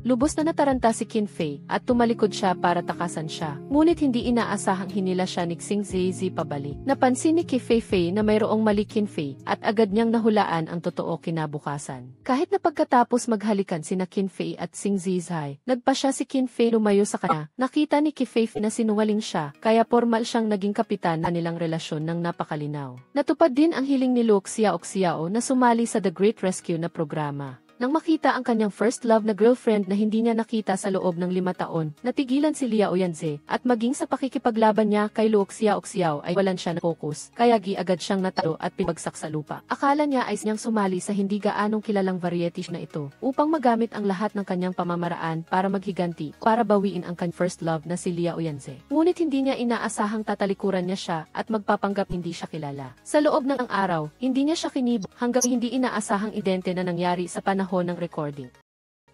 Speaker 1: Lubos na nataranta si Qin Fei at tumalikod siya para takasan siya. Ngunit hindi inaasahang hinila siya ni Xing Zizi pabalik. Napansin ni Qi Fei na mayroong mali Qin Fei at agad niyang nahulaan ang totoo kinabukasan. Kahit na pagkatapos maghalikan sina Qin Fei at Xing Zizi, nagpa siya si Qin Fei lumayo sa kanya. Nakita ni Qi Fei na sinungaling siya, kaya formal siyang naging kapitan na nilang relasyon ng napakalinaw. Natupad din ang hiling ni Luke Xiaoxiao na sumali sa The Great Rescue na programa. Nang makita ang kanyang first love na girlfriend na hindi niya nakita sa loob ng 5 taon, natigilan si Liao Yanze, at maging sa pakikipaglaban niya kay Luke Xiaoxiao ay walan siya na focus, kaya agad siyang natalo at pinagsak sa lupa. Akala niya ay niyang sumali sa hindi gaanong kilalang variety na ito, upang magamit ang lahat ng kanyang pamamaraan para maghiganti, para bawiin ang kanyang first love na si Liao Yanze. Ngunit hindi niya inaasahang tatalikuran niya siya at magpapanggap hindi siya kilala. Sa loob ng araw, hindi niya siya kinibo hanggang hindi inaasahang idente na nangyari sa panahon ng recording.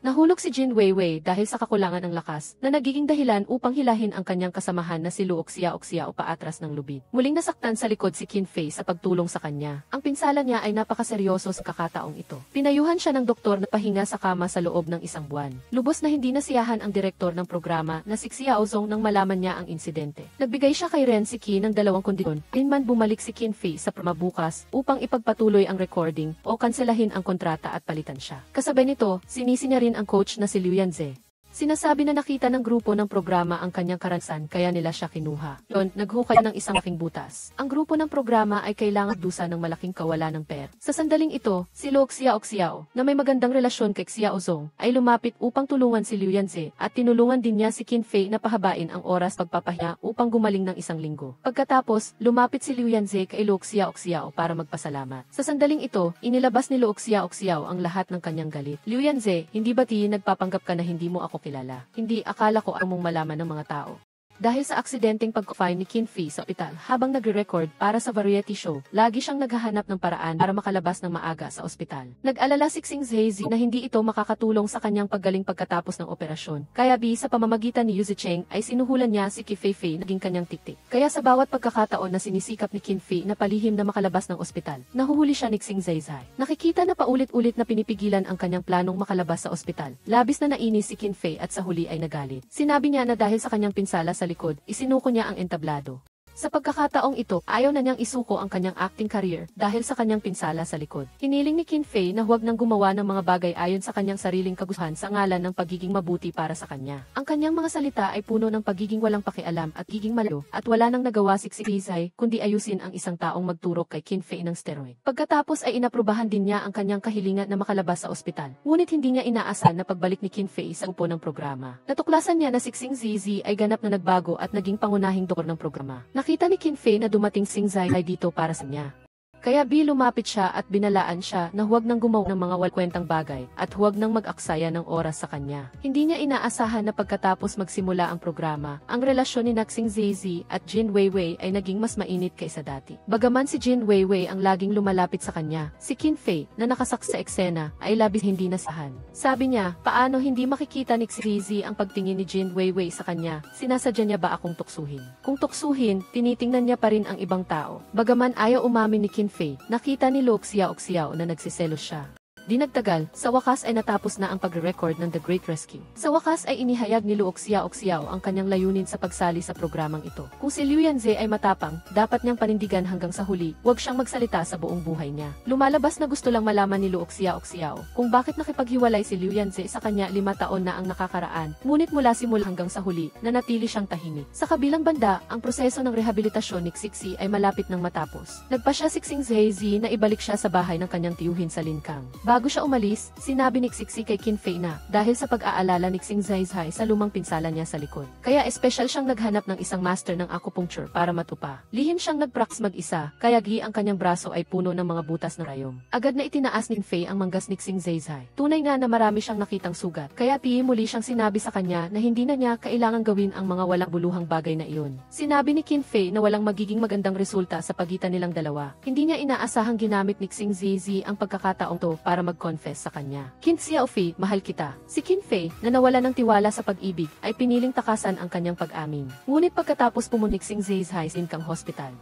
Speaker 1: Nahulog si Jin Weiwei dahil sa kakulangan ng lakas na nagiging dahilan upang hilahin ang kanyang kasamahan na si Luke Xiaoxiao paatras ng lubid. Muling nasaktan sa likod si Qin Fei sa pagtulong sa kanya. Ang pinsala niya ay napakaseryoso sa kakataong ito. Pinayuhan siya ng doktor na pahinga sa kama sa loob ng 1 buwan. Lubos na hindi nasiyahan ang direktor ng programa na si Xiao Zong nang malaman niya ang insidente. Nagbigay siya kay Ren Siki ng 2 kondisyon. Pinman bumalik si Qin Fei sa bukas upang ipagpatuloy ang recording o kanselahin ang kontrata at palitan siya. Kasabay nito, sinisi niya rin ang coach na si Liu Yanze. Sinasabi na nakita ng grupo ng programa ang kanyang karansan kaya nila siya kinuha. Yon, naghukay ng isang malaking butas. Ang grupo ng programa ay kailangan dusa ng malaking kawalan ng pera. Sa sandaling ito, si Luke Xiaoxiao, na may magandang relasyon kay Xiao Zong, ay lumapit upang tulungan si Liu Yanze at tinulungan din niya si Qin Fei na pahabain ang oras pagpapahinga upang gumaling ng 1 linggo. Pagkatapos, lumapit si Liu Yanze kay Luke Xiaoxiao para magpasalamat. Sa sandaling ito, inilabas ni Luke Xiaoxiao ang lahat ng kanyang galit. Liu Yanze, hindi ba nagpapanggap ka na hindi mo ako kilala? Hindi, akala ko ang mong malaman ng mga tao. Dahil sa aksidenteng pag-fine ni Qin Fei sa ospital habang nagre-record para sa variety show, lagi siyang naghahanap ng paraan para makalabas ng maaga sa ospital. Nag-alala si Xing Zizi na hindi ito makakatulong sa kanyang paggaling pagkatapos ng operasyon. Kaya sa pamamagitan ni Yu Zicheng ay sinuhulan niya si Qi Fei naging kanyang tiktik. Kaya sa bawat pagkakataon na sinisikap ni Qin Fei na palihim na makalabas ng ospital, nahuhuli siya ni Xing Zizi. Nakikita na paulit-ulit na pinipigilan ang kanyang planong makalabas sa ospital. Labis na nainis si Qin Fei at sa huli ay nagalit. Sinabi niya na dahil sa kanyang pinsala sa likod, isinuko niya ang entablado. Sa pagkakataong ito, ayaw na niyang isuko ang kanyang acting career dahil sa kanyang pinsala sa likod. Hiniling ni Qin Fei na huwag nang gumawa ng mga bagay ayon sa kanyang sariling kagustuhan sa ngalan ng pagiging mabuti para sa kanya. Ang kanyang mga salita ay puno ng pagiging walang pakialam at giging malo at wala nang nagawa si Xizai kundi ayusin ang isang taong magturok kay Qin Fei ng steroid. Pagkatapos ay inaprubahan din niya ang kanyang kahilingan na makalabas sa ospital. Ngunit hindi niya inaasahan na pagbalik ni Qin Fei sa upo ng programa. Natuklasan niya na si Xing Zizi ay ganap na nagbago at naging pangunahing doktor ng programa. Nakita ni Qin Fei na dumating Xing Zai dito para sa niya. Kaya lumapit siya at binalaan siya na huwag nang gumawa ng mga walkwentang bagay at huwag nang mag-aksaya ng oras sa kanya. Hindi niya inaasahan na pagkatapos magsimula ang programa, ang relasyon ni Xing Zizi at Jin Weiwei ay naging mas mainit kaysa dati. Bagaman si Jin Weiwei ang laging lumalapit sa kanya, si Qin Fei na nakasak sa eksena ay labis hindi nasahan. Sabi niya, paano hindi makikita ni Zizi ang pagtingin ni Jin Weiwei sa kanya? Sinasadya niya ba akong tuksuhin? Kung tuksuhin, tinitingnan niya pa rin ang ibang tao. Bagaman ayaw umamin ni Qin Fei, nakita ni Luke Xiaoxiao na nagsiselos siya. Di nagtagal, sa wakas ay natapos na ang pagre-record ng The Great Rescue. Sa wakas ay inihayag ni Luke Xiaoxiao ang kanyang layunin sa pagsali sa programang ito. Kung si Liu Yanze ay matapang, dapat niyang panindigan hanggang sa huli, huwag siyang magsalita sa buong buhay niya. Lumalabas na gusto lang malaman ni Luke Xiaoxiao kung bakit nakipaghiwalay si Liu Yanze sa kanya 5 taon na ang nakakaraan, ngunit mula simula hanggang sa huli, nanatili siyang tahimik. Sa kabilang banda, ang proseso ng rehabilitasyon ni Xixi ay malapit nang matapos. Nagpa siya si Xing Zizi na ibalik siya sa bahay ng kanyang tiyuhin sa Linkang. Bago siya umalis, sinabi ni Xixi kay Qin Fei na dahil sa pag-aalala ni Xing Zizi sa lumang pinsala niya sa likod. Kaya espesyal siyang naghanap ng isang master ng acupuncture para matupa. Lihim siyang nagpraks mag-isa, kaya ang kanyang braso ay puno ng mga butas ng rayom. Agad na itinaas ni Qin Fei ang manggas ni Xing Zizi. Tunay na marami siyang nakitang sugat, kaya muli siyang sinabi sa kanya na hindi na niya kailangang gawin ang mga walang buluhang bagay na iyon. Sinabi ni Qin Fei na walang magiging magandang resulta sa pagitan nilang dalawa. Hindi niya inaasahang ginamit ni Xing Zizi ang pagkakataong to para mag-confess sa kanya. Qin Xiaofei, mahal kita. Si Qin Fei, na nawala ng tiwala sa pag-ibig, ay piniling takasan ang kanyang pag-amin. Ngunit pagkatapos pumunik Xing Zizi sa Linkang Hospital.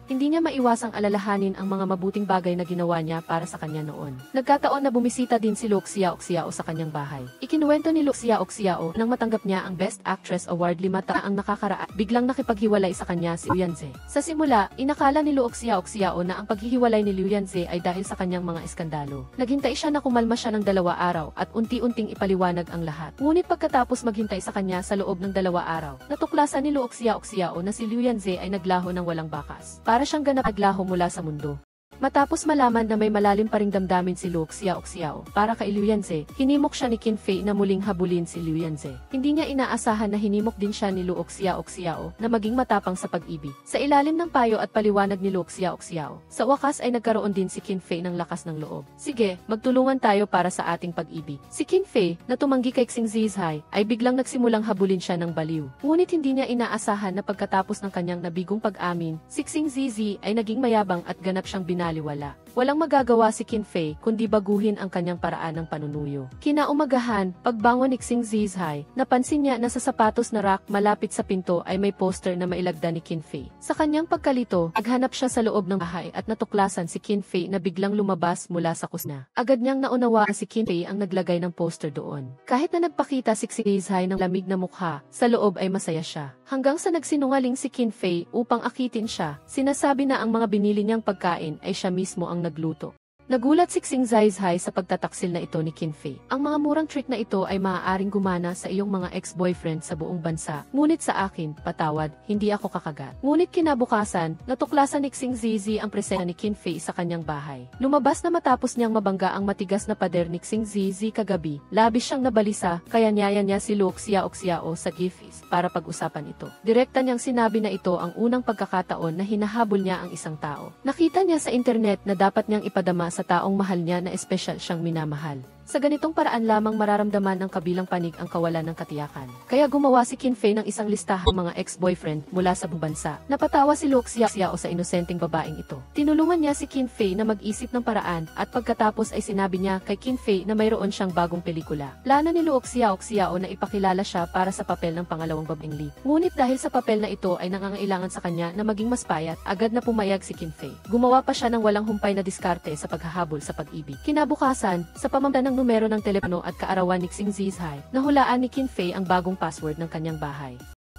Speaker 1: hindi niya maiwasang alalahanin ang mga mabuting bagay na ginawa niya para sa kanya noon. Nagkataon na bumisita din si Luke Xiaoxiao sa kanyang bahay. Ikinuwento ni Luke Xiaoxiao nang matanggap niya ang Best Actress Award 5 taang nakakaraan, biglang nakipaghiwalay sa kanya si Liu Yanze. Sa simula, inakala ni Luke Xiaoxiao na ang paghihiwalay ni Liu Yanze ay dahil sa kanyang mga iskandalo. Naghintay siya na kumalma siya ng 2 araw at unti-unting ipaliwanag ang lahat. Ngunit pagkatapos maghintay sa kanya sa loob ng 2 araw, natuklasan ni Luke Xiaoxiao na si Liu Yanze ay naglaho ng walang bakas. Para siyang ganap naglaho mula sa mundo. Matapos malaman na may malalim pa ring damdamin si Luke Xiaoxiao para kay Liu Yanze, hinimok siya ni Qin Fei na muling habulin si Liu Yanze. Hindi niya inaasahan na hinimok din siya ni Luke Xiaoxiao na maging matapang sa pag-ibig. Sa ilalim ng payo at paliwanag ni Luke Xiaoxiao, sa wakas ay nagkaroon din si Qin Fei ng lakas ng loob. Sige, magtulungan tayo para sa ating pag-ibig. Si Qin Fei, na tumanggi kay Xing Zizhai, ay biglang nagsimulang habulin siya ng baliw. Ngunit hindi niya inaasahan na pagkatapos ng kanyang nabigong pag-amin, si Xing Zizi ay naging mayabang at ganap siyang binaliwala. Walang magagawa si Qin Fei kundi baguhin ang kanyang paraan ng panunuyo. Kinaumagahan, pagbangon ni Xing Zizhai, napansin niya na sa sapatos na rack malapit sa pinto ay may poster na mailagda ni Qin Fei. Sa kanyang pagkalito, naghanap siya sa loob ng bahay at natuklasan si Qin Fei na biglang lumabas mula sa kusina. Agad niyang naunawaan si Qin Fei ang naglagay ng poster doon. Kahit na nagpakita si Xing Zizhai ng lamig na mukha, sa loob ay masaya siya. Hanggang sa nagsinungaling si Qin Fei upang akitin siya, sinasabi na ang mga binili niyang pagkain ay siya mismo ang nagluto. Nagulat si Xing Zizhai sa pagtataksil na ito ni Qin Fei. Ang mga murang trick na ito ay maaaring gumana sa iyong mga ex-boyfriend sa buong bansa. Ngunit sa akin, patawad, hindi ako kakagat. Ngunit kinabukasan, natuklasan ni Xing Zizi ang presensya ni Qin Fei sa kanyang bahay. Lumabas na matapos niyang mabangga ang matigas na pader ni Xing Zizi kagabi. Labis siyang nabalisa, kaya niyaya niya si Luke Xiaoxiao sa gifis para pag-usapan ito. Direkta niyang sinabi na ito ang unang pagkakataon na hinahabol niya ang isang tao. Nakita niya sa internet na dapat niyang ipadama sa taong mahal niya na espesyal siyang minamahal. Sa ganitong paraan lamang mararamdaman ng kabilang panig ang kawalan ng katiyakan. Kaya gumawa si Qin Fei ng isang listahan ng mga ex-boyfriend mula sa buong bansa. Napatawa si Luke Xiaoxiao sa inosenteng babaeng ito. Tinulungan niya si Qin Fei na mag-isip ng paraan at pagkatapos ay sinabi niya kay Qin Fei na mayroon siyang bagong pelikula. Plano ni Luke Xiaoxiao na ipakilala siya para sa papel ng pangalawang babaeng lead. Ngunit dahil sa papel na ito ay nangangailangan sa kanya na maging mas payat, agad na pumayag si Qin Fei. Gumawa pa siya ng walang humpay na diskarte sa paghahabol sa pag-ibig. Kinabukasan, sa pamamagitan ng numero ng telepono at kaarawan ni Xing Zizhai, nahulaan ni Qin Fei ang bagong password ng kanyang bahay.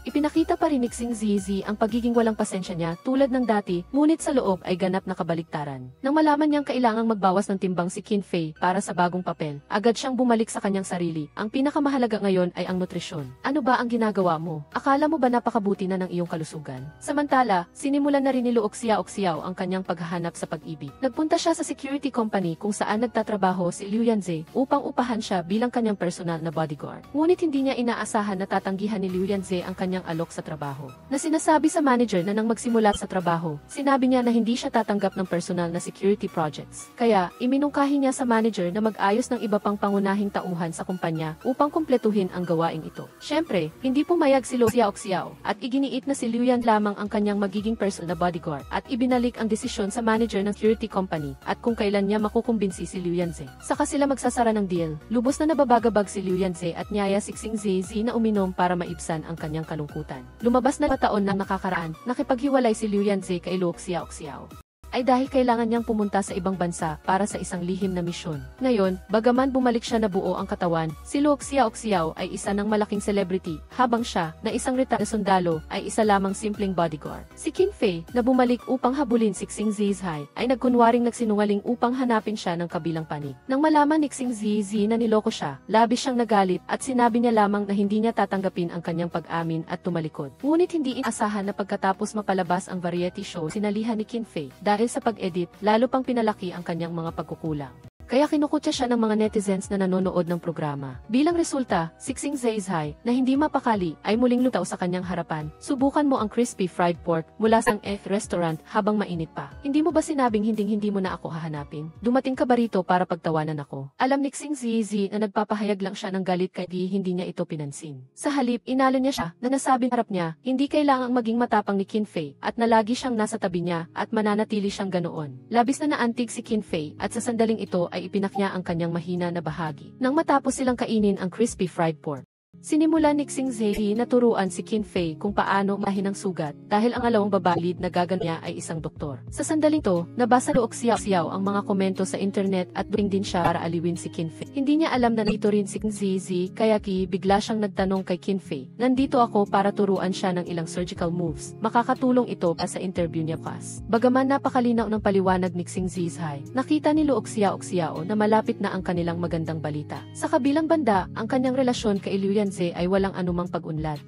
Speaker 1: Ipinakita pa rin ni Xing Zizi ang pagiging walang pasensya niya tulad ng dati, ngunit sa loob ay ganap na kabaliktaran. Nang malaman niyang kailangang magbawas ng timbang si Qin Fei para sa bagong papel, agad siyang bumalik sa kanyang sarili. Ang pinakamahalaga ngayon ay ang nutrisyon. Ano ba ang ginagawa mo? Akala mo ba napakabuti na ng iyong kalusugan? Samantala, sinimulan na rin ni Luke Xiaoxiao ang kanyang paghahanap sa pag-ibig. Nagpunta siya sa security company kung saan nagtatrabaho si Liu Yanze upang upahan siya bilang kanyang personal na bodyguard. Ngunit hindi niya inaasahan na tatanggihan ni Liu Yanze ang kanyang alok sa trabaho. Na sinasabi sa manager na nang magsimula sa trabaho, sinabi niya na hindi siya tatanggap ng personal na security projects. Kaya, iminungkahi niya sa manager na mag-ayos ng iba pang pangunahing tauhan sa kumpanya upang kumpletuhin ang gawaing ito. Siyempre, hindi pumayag si Luke Xiaoxiao at iginiit na si Liu Yan lamang ang kanyang magiging personal na bodyguard at ibinalik ang desisyon sa manager ng security company at kung kailan niya makukumbinsi si Liu Yanze. Saka sila magsasara ng deal. Lubos na nababagabag si Liu Yanze at niyaya si Xing Zizi na uminom para maibsan ang kanyang kalungkutan. Lumabas na taon na nakakaraan, nakipaghiwalay si Liu Yanze kay Luke Xiaoxiao. Ay dahil kailangan niyang pumunta sa ibang bansa para sa isang lihim na misyon. Ngayon, bagaman bumalik siya na buo ang katawan, si Luke Xiaoxiao ay isa ng malaking celebrity, habang siya, na isang retired na sundalo, ay isa lamang simpleng bodyguard. Si Qin Fei, na bumalik upang habulin si Xing Zizhai, ay nagkunwaring nagsinungaling upang hanapin siya ng kabilang panig. Nang malaman ni Xing Zizi na niloko siya, labis siyang nagalit at sinabi niya lamang na hindi niya tatanggapin ang kanyang pag-amin at tumalikod. Ngunit hindi inaasahan na pagkatapos mapalabas ang variety show sinalihan ni Qin Fei. Dahil sa pag-edit, lalo pang pinalaki ang kanyang mga pagkukulang. Kaya kinukutya siya ng mga netizens na nanonood ng programa. Bilang resulta, si Xing Zizhai, na hindi mapakali, ay muling lutaw sa kanyang harapan. Subukan mo ang crispy fried pork mula sa F restaurant habang mainit pa. Hindi mo ba sinabing hindi mo na ako hahanapin? Dumating ka ba rito para pagtawanan ako? Alam ni Xing Zizi na nagpapahayag lang siya ng galit kaya hindi niya ito pinansin. Sa halip, inalo niya siya na nasabing harap niya, hindi kailangang maging matapang ni Qin Fei at na lagi siyang nasa tabi niya at mananatili siyang ganoon. Labis na naantig si Qin Fei at sa sandaling ito ay ipinaknya ang kanyang mahina na bahagi. Nang matapos silang kainin ang crispy fried pork, Sinimula ni Xing Zhe na turuan si Qin Fei kung paano mahin ang sugat dahil ang alawang babalid na gagan niya ay isang doktor. Sa sandaling to, nabasa Luok Xiao ang mga komento sa internet at during din siya para aliwin si Qin Fei. Hindi niya alam na nandito rin si Xing Zhe kaya bigla siyang nagtanong kay Qin Fei, "Nandito ako para turuan siya ng ilang surgical moves. Makakatulong ito pa sa interview niya pas." Bagaman napakalinaw ng paliwanag ni Xing Zhe, nakita ni Luok Xiao na malapit na ang kanilang magandang balita. Sa kabilang banda, ang kanyang relasyon kay Liu Yanze ay walang anumang pag-unlad.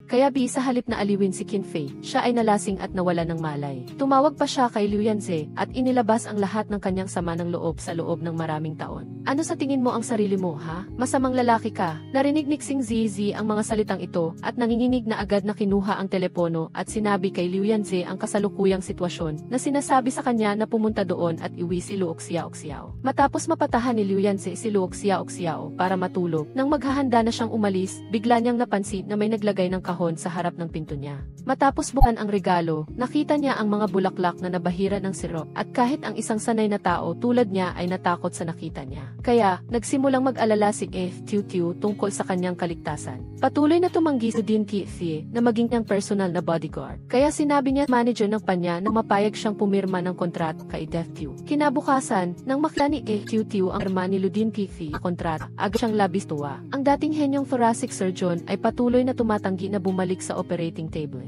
Speaker 1: Kaya sa halip na aliwin si Qin Fei, siya ay nalasing at nawala ng malay. Tumawag pa siya kay Liu Yanze at inilabas ang lahat ng kanyang sama ng loob sa loob ng maraming taon. "Ano sa tingin mo ang sarili mo, ha? Masamang lalaki ka." Narinig ni Xing Zhe ang mga salitang ito at nanginginig na agad na kinuha ang telepono at sinabi kay Liu Yanze ang kasalukuyang sitwasyon na sinasabi sa kanya na pumunta doon at iwi si Luok Xiao. Matapos mapatahan ni Liu Yanze si Luok Xiao para matulog, nang maghahanda na siyang umalis, bigla niyang napansin na may naglagay ng kahon sa harap ng pinto niya. Matapos bukan ang regalo, nakita niya ang mga bulaklak na nabahira ng sirop at kahit ang isang sanay na tao tulad niya ay natakot sa nakita niya. Kaya, nagsimulang mag-alala si Tiu tungkol sa kanyang kaligtasan. Patuloy na tumanggi si Din Qi na maging niyang personal na bodyguard. Kaya sinabi niya manager ng panya na mapayag siyang pumirma ng kontrata kay Tiu. Kinabukasan, nang makita ni Tiu ang pirma ni Din Qi kontrata, agad siyang labis tuwa. Ang dating henyong thoracic surgeon ay patuloy na tumatanggi na bumalik sa operating table.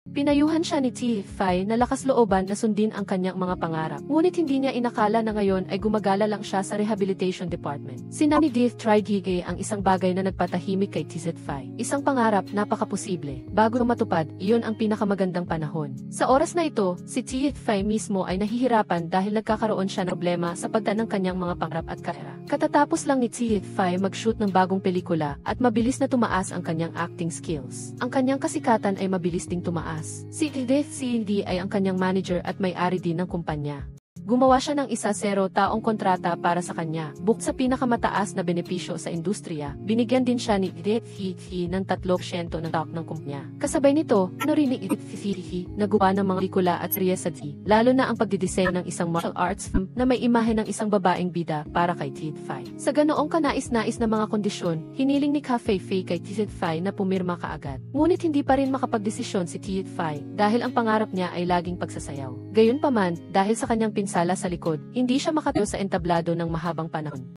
Speaker 1: Pinayuhan siya ni Fei na lakas looban na sundin ang kanyang mga pangarap. Ngunit hindi niya inakala na ngayon ay gumagala lang siya sa rehabilitation department. Sinabi ni Fei ang isang bagay na nagpatahimik kay Fei. Isang pangarap napakaposible. Bago matupad, iyon ang pinakamagandang panahon. Sa oras na ito, si Fei mismo ay nahihirapan dahil nagkakaroon siya ng problema sa pagdaan ng kanyang mga pangarap at karera. Katatapos lang ni Fei mag-shoot ng bagong pelikula at mabilis na tumaas ang kanyang acting skills. Ang kanyang kasikatan ay mabilis ding tumaas. Si CD ay ang kanyang manager at may-ari din ng kumpanya. Gumawa siya ng 1-0 taong kontrata para sa kanya. Bukod sa pinakamataas na benepisyo sa industriya, binigyan din siya ni Hi ng 3% ng stock ng kumpanya. Kasabay nito, narinig Hi na gumawa ng mga pelikula at serye sa lalo na ang pagdidisenyo ng isang martial arts film na may imahe ng isang babaeng bida para kay Fei. Sa ganoong kanais-nais na mga kondisyon, hiniling ni Fei kay Fei na pumirma kaagad. Ngunit hindi pa rin makapagdesisyon si Fei dahil ang pangarap niya ay laging pagsasayaw. Gayunpaman, dahil sa kanyang pinsala sa likod, hindi siya makatayo sa entablado ng mahabang panahon.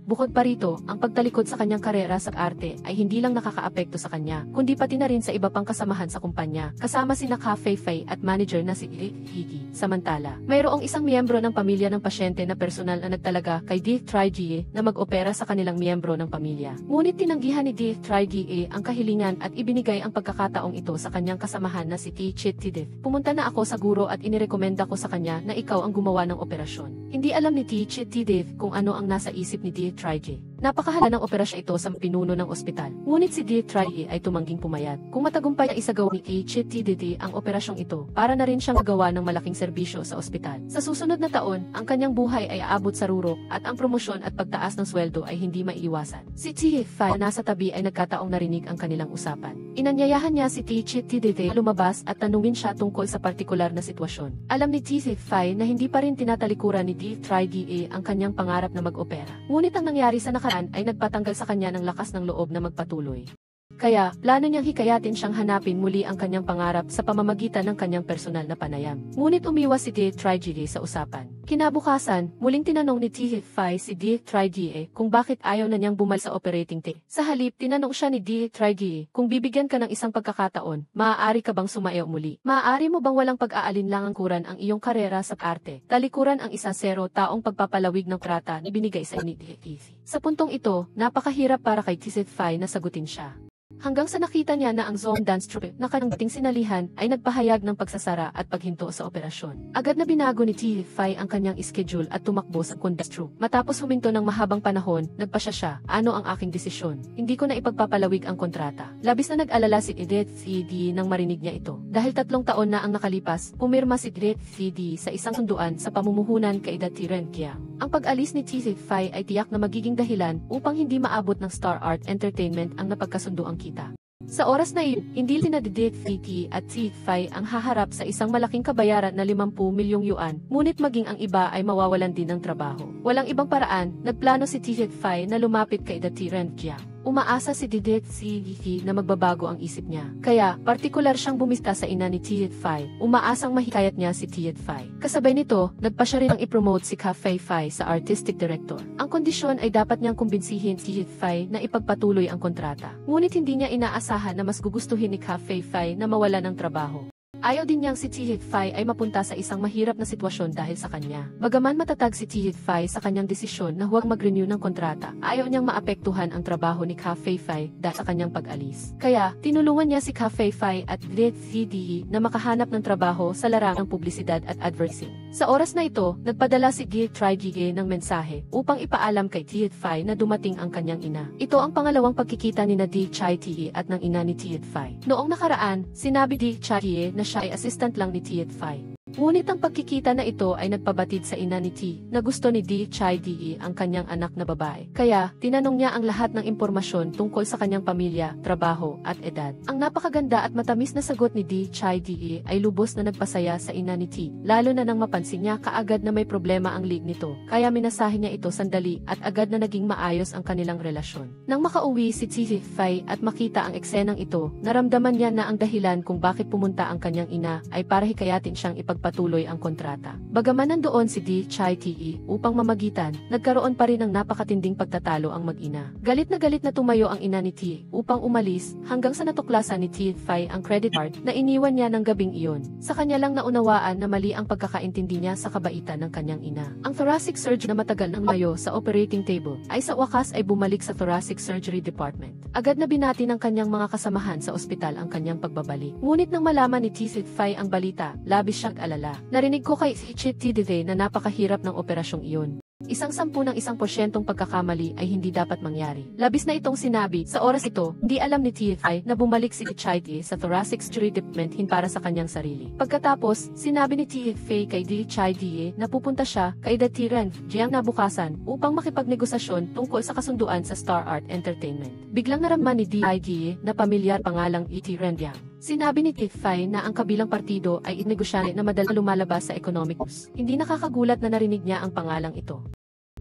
Speaker 1: Bukod pa rito, ang pagtalikod sa kanyang karera sa arte ay hindi lang nakakaapekto sa kanya, kundi pati na rin sa iba pang kasamahan sa kumpanya, kasama sina Fei at manager na si Higi. Samantala, mayroong isang miyembro ng pamilya ng pasyente na personal na nagtalaga kay Gie na mag-opera sa kanilang miyembro ng pamilya. Ngunit tinanggihan ni Gie ang kahilingan at ibinigay ang pagkakataong ito sa kanyang kasamahan na si Tidif. "Pumunta na ako sa guro at inirekomenda ko sa kanya na ikaw ang gumawa ng operasyon." Hindi alam ni Tidif kung ano ang nasa isip ni Gie. Napakahalaga ng operasyon ito sa pinuno ng ospital. Ngunit si Gie ay tumangging pumayat. Kung matagumpay ang isagawa ni Tidif ang operasyong ito, para na rin siyang magawa ng malaking serbisyo sa ospital. Sa susunod na taon, ang kanyang buhay ay aabot sa rurok at ang promosyon at pagtaas ng sweldo ay hindi maiiwasan. Si Fei nasa tabi ay nagkataong narinig ang kanilang usapan. Inanyayahan niya si Tidif lumabas at tanungin siya tungkol sa partikular na sitwasyon. Alam ni Fei na hindi pa rin tinatalikuran ni Gie ang kanyang pangarap na mag-opera. Ngunit ang nangyari sa nakaraan ay nagpatanggal sa kanya ng lakas ng loob na magpatuloy. Kaya, plano niyang hikayatin siyang hanapin muli ang kanyang pangarap sa pamamagitan ng kanyang personal na panayam. Ngunit umiwas si Gie sa usapan. Kinabukasan, muling tinanong ni Fei si Gie kung bakit ayaw na niyang bumalik sa operating table. Sa halip, tinanong siya ni Gie kung bibigyan ka ng isang pagkakataon, maaari ka bang sumayaw muli? Maaari mo bang walang pag-aalinlangan ang iyong karera sa arte? Talikuran ang 1-0 taong pagpapalawig ng kontrata na binigay sa ni Gie. Sa puntong ito, napakahirap para kay Fei na sagutin siya. Hanggang sa nakita niya na ang zone dance troupe na kanyang dating sinalihan ay nagpahayag ng pagsasara at paghinto sa operasyon. Agad na binago ni Fei ang kanyang schedule at tumakbo sa dance troupe. Matapos huminto ng mahabang panahon, nagpasya siya, "Ano ang aking desisyon? Hindi ko na ipagpapalawig ang kontrata." Labis na nag-alala si Gie nang marinig niya ito. Dahil 3 taon na ang nakalipas, pumirma si Gie sa isang sunduan sa pamumuhunan kay Tia. Ang pag-alis ni Fei ay tiyak na magiging dahilan upang hindi maabot ng Star Art Entertainment ang napagkasunduang kita. Sa oras na iyon, hindi sina Gie at Fei ang haharap sa isang malaking kabayaran na 50 milyong yuan, ngunit maging ang iba ay mawawalan din ng trabaho. Walang ibang paraan, nagplano si Fei na lumapit kay Tia Umaasa si Didit na magbabago ang isip niya. Kaya, partikular siyang bumista sa ina ni Tiet-Fai, umaasang mahikayat niya si Tiet-Fai. Kasabay nito, nagpa siya rin ang ipromote si Ka Fei-Fai sa artistic director. Ang kondisyon ay dapat niyang kumbinsihin si Tiet-Fai na ipagpatuloy ang kontrata. Ngunit hindi niya inaasahan na mas gugustuhin ni Ka Fei-Fai na mawala ng trabaho. Ayaw din niyang si Tiet-Fai ay mapunta sa isang mahirap na sitwasyon dahil sa kanya. Bagaman matatag si Tiet-Fai sa kanyang desisyon na huwag mag-renew ng kontrata, ayaw niyang maapektuhan ang trabaho ni Ka Fei-Fai dahil sa kanyang pag-alis. Kaya, tinulungan niya si Ka Fei-Fai at Didit na makahanap ng trabaho sa larangang publisidad at advertising. Sa oras na ito, nagpadala si Didit ng mensahe upang ipaalam kay Tiet-Fai na dumating ang kanyang ina. Ito ang pangalawang pagkikita ni Didit at ng ina ni Tiet-Fai. Noong nakaraan, sinabi Didit na siya ay assistant lang ni Tiet-Fai. Ngunit ang pagkikita na ito ay nagpabatid sa ina ni T na gusto ni Didit ang kanyang anak na babae. Kaya, tinanong niya ang lahat ng impormasyon tungkol sa kanyang pamilya, trabaho, at edad. Ang napakaganda at matamis na sagot ni Didit ay lubos na nagpasaya sa ina ni T, lalo na nang mapansin niya kaagad na may problema ang league nito. Kaya minasahe niya ito sandali at agad na naging maayos ang kanilang relasyon. Nang makauwi si Tiet-Fai at makita ang eksenang ito, naramdaman niya na ang dahilan kung bakit pumunta ang kanyang ina ay para hikayatin siyang ipagpatuloy ang kontrata. Bagaman nandoon si Didit upang mamagitan, nagkaroon pa rin ng napakatinding pagtatalo ang mag-ina. Galit na tumayo ang ina ni T upang umalis hanggang sa natuklasan ni Tiet-Fai ang credit card na iniwan niya ng gabing iyon. Sa kanya lang naunawaan na mali ang pagkakaintindi niya sa kabaitan ng kanyang ina. Ang thoracic surgeon na matagal nang layo sa operating table ay sa wakas ay bumalik sa thoracic surgery department. Agad na binati ng kanyang mga kasamahan sa ospital ang kanyang pagbabalik. Ngunit nang malaman ni Tiet-Fai ang balita, labis siyang alala. Narinig ko kay Tiet-Fai na napakahirap ng operasyong iyon. 1/10% pagkakamali ay hindi dapat mangyari. Labis na itong sinabi, sa oras ito, hindi alam ni Tiet-Fai na bumalik si Didit sa thoracic surgery department para sa kanyang sarili. Pagkatapos, sinabi ni Tiet-Fai kay Didit na pupunta siya kay Tiet-Fai nabukasan upang makipagnegosasyon tungkol sa kasunduan sa Star Art Entertainment. Biglang naramdaman ni Didit na pamilyar pangalang Tiet-Fai. Sinabi ni Tiet-Fai na ang kabilang partido ay inegosyante na madalas lumalabas sa economic news. Hindi nakakagulat na narinig niya ang pangalang ito.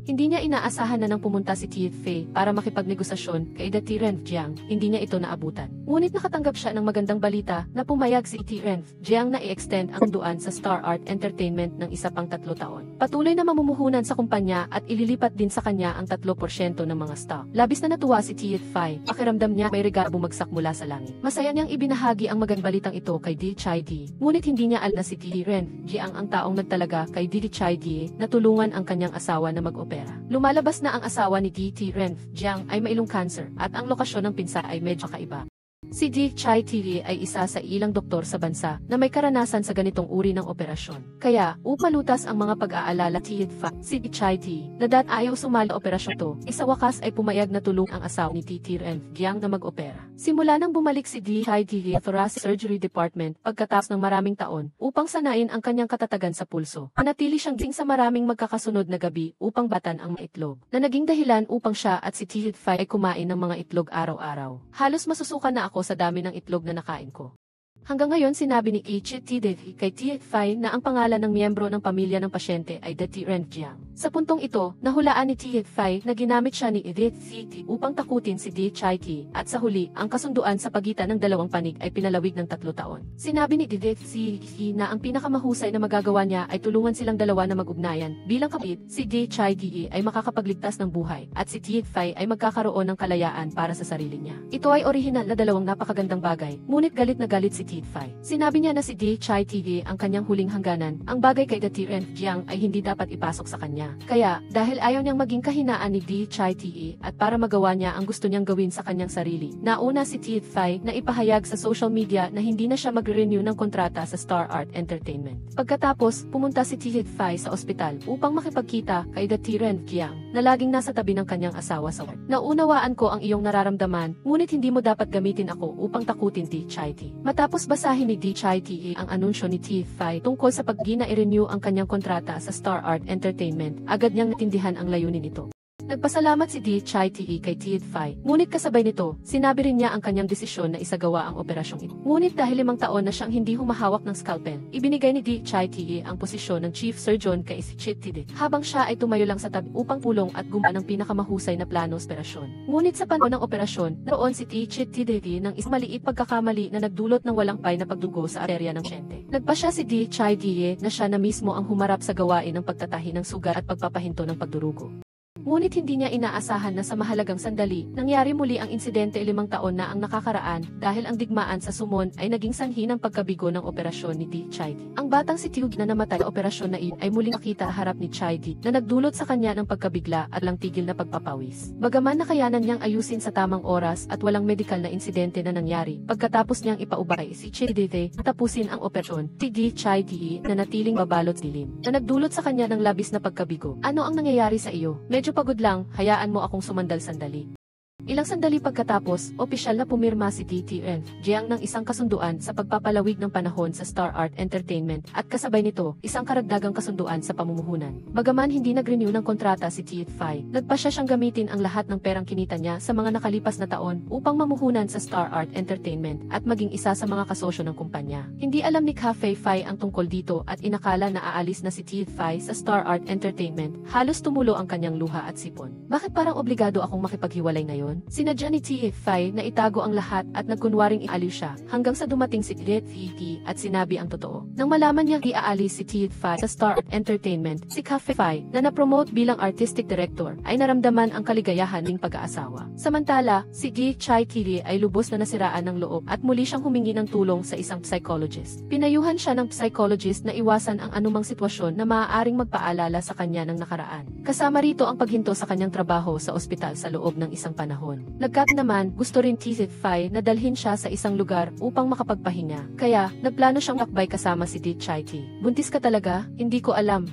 Speaker 1: Hindi niya inaasahan na nang pumunta si Tiet-Fai para makipagnegosasyon kay Tiet-Fai, hindi niya ito naabutan. Ngunit nakatanggap siya ng magandang balita na pumayag si Tiet-Fai na i-extend ang duan sa Star Art Entertainment ng isa pang 3 taon. Patuloy na mamumuhunan sa kumpanya at ililipat din sa kanya ang 3% ng mga stock. Labis na natuwa si Tiet-Fai, pakiramdam niya may regalo bumagsak mula sa langit. Masaya niyang ibinahagi ang magandang balitang ito kay Didit, ngunit hindi niya alam na si Tiet-Fai ang taong nagtalaga kay Didit na tulungan ang kanyang asawa na mag-opera. Lumalabas na ang asawa ni Tiet-Fai ay mailong cancer at ang lokasyon ng pinsa ay medyo kaiba. Si Didit ay isa sa ilang doktor sa bansa na may karanasan sa ganitong uri ng operasyon. Kaya, upang malutas ang mga pag-aalala Tiet-Fai, si Didit na ayaw sumali sa operasyon to, sa wakas ay pumayag na tulong ang asawa ni Tiet-Fai na mag-opera. Simula nang bumalik si Didit sa thoracic surgery department pagkatapos ng maraming taon upang sanayin ang kanyang katatagan sa pulso. Manatili siyang gising sa maraming magkakasunod na gabi upang batan ang mga itlog, na naging dahilan upang siya at si Tiet-Fai ay kumain ng mga itlog araw-araw. Halos masusuka na ako sa dami ng itlog na nakain ko. Hanggang ngayon sinabi ni Didit kay Tiet-Fai na ang pangalan ng miyembro ng pamilya ng pasyente ay Tiet-Fai. Sa puntong ito, nahulaan ni Tiet-Fai na ginamit siya ni Didit upang takutin si Didit at sa huli, ang kasunduan sa pagitan ng dalawang panig ay pinalawig ng 3 taon. Sinabi ni Didit na ang pinakamahusay na magagawa niya ay tulungan silang dalawa na mag-ugnayan. Bilang kapatid, si Didit ay makakapagligtas ng buhay at si Tiet-Fai ay magkakaroon ng kalayaan para sa sarili niya. Ito ay orihinal na dalawang napakagandang bagay, ngunit galit na galit si Tiet-Fai. Sinabi niya na si Didit ang kanyang huling hangganan, ang bagay kay Tiet-Fai ay hindi dapat ipasok sa kanya. Kaya, dahil ayaw niyang maging kahinaan ni Didit at para magawa niya ang gusto niyang gawin sa kanyang sarili, nauna si Tiet-Fai na ipahayag sa social media na hindi na siya mag-renew ng kontrata sa Star Art Entertainment. Pagkatapos, pumunta si Tiet-Fai sa ospital upang makipagkita kay Tiet-Fai na laging nasa tabi ng kanyang asawa sa ward. Naunawaan ko ang iyong nararamdaman, ngunit hindi mo dapat gamitin ako upang takutin Didit. Matapos basahin ni Didit ang anunsyo ni Tiet-Fai tungkol sa pag-i-renew ang kanyang kontrata sa Star Art Entertainment, agad niyang natindihan ang layunin nito. Nagpasalamat si Di Chai Te kay T.Fai, ngunit kasabay nito, sinabi rin niya ang kanyang desisyon na isagawa ang operasyong ito. Ngunit dahil 5 taon na siyang hindi humahawak ng scalpel, ibinigay ni Di Chai Te ang posisyon ng Chief Surgeon kay si Chit Te, habang siya ay tumayo lang sa tabi upang pulong at gumawa ng pinakamahusay na plano operasyon. Ngunit sa panahon ng operasyon, naroon si Chit Te ng isang maliit pagkakamali na nagdulot ng walang pay na pagdugo sa arterya ng siyente. Nagpa siya si Di Chai Te na siya na mismo ang humarap sa gawain ng pagtatahi ng sugat at pagpapahinto ng pagdurugo. Ngunit hindi niya inaasahan na sa mahalagang sandali, nangyari muli ang insidente 5 taon na ang nakakaraan dahil ang digmaan sa Sumon ay naging sanhi ng pagkabigo ng operasyon ni Di Chai Te. Ang batang si Tiug na namatay sa operasyon na iyon ay muling nakita harap ni Chai Te na nagdulot sa kanya ng pagkabigla at lang tigil na pagpapawis. Bagaman nakayanan niyang ayusin sa tamang oras at walang medikal na insidente na nangyari, pagkatapos niyang ipaubay si Chit Te tapusin ang operasyon, si Di Chai Te na natiling babalot dilim na nagdulot sa kanya ng labis na pagkabigo. Ano ang nangyayari sa iyo? Medyo pagod lang, hayaan mo akong sumandal sandali. Ilang sandali pagkatapos, opisyal na pumirma si DTN, Jiang ng isang kasunduan sa pagpapalawig ng panahon sa Star Art Entertainment at kasabay nito, isang karagdagang kasunduan sa pamumuhunan. Bagaman hindi nag-renew ng kontrata si T.Fai, nagpasya siyang gamitin ang lahat ng perang kinita niya sa mga nakalipas na taon upang mamuhunan sa Star Art Entertainment at maging isa sa mga kasosyo ng kumpanya. Hindi alam ni Fei ang tungkol dito at inakala na aalis na si T.Fai sa Star Art Entertainment, halos tumulo ang kanyang luha at sipon. Bakit parang obligado akong makipaghiwalay ngayon? Sinadya ni T.Fai na itago ang lahat at nagkunwaring ialiw siya hanggang sa dumating si T.Fai at sinabi ang totoo. Nang malaman niyang iaalis si T.Fai sa Star Art Entertainment, si Fei na napromote bilang artistic director ay naramdaman ang kaligayahan ng pag-aasawa. Samantala, si Di Chai Te ay lubos na nasiraan ng loob at muli siyang humingi ng tulong sa isang psychologist. Pinayuhan siya ng psychologist na iwasan ang anumang sitwasyon na maaaring magpaalala sa kanya ng nakaraan. Kasama rito ang paghinto sa kanyang trabaho sa ospital sa loob ng isang panahon. Nagkat naman, gusto rin T.Fai na dalhin siya sa isang lugar upang makapagpahinga. Kaya, nagplano siyang makbay kasama si Di Chai Te. Buntis ka talaga? Hindi ko alam.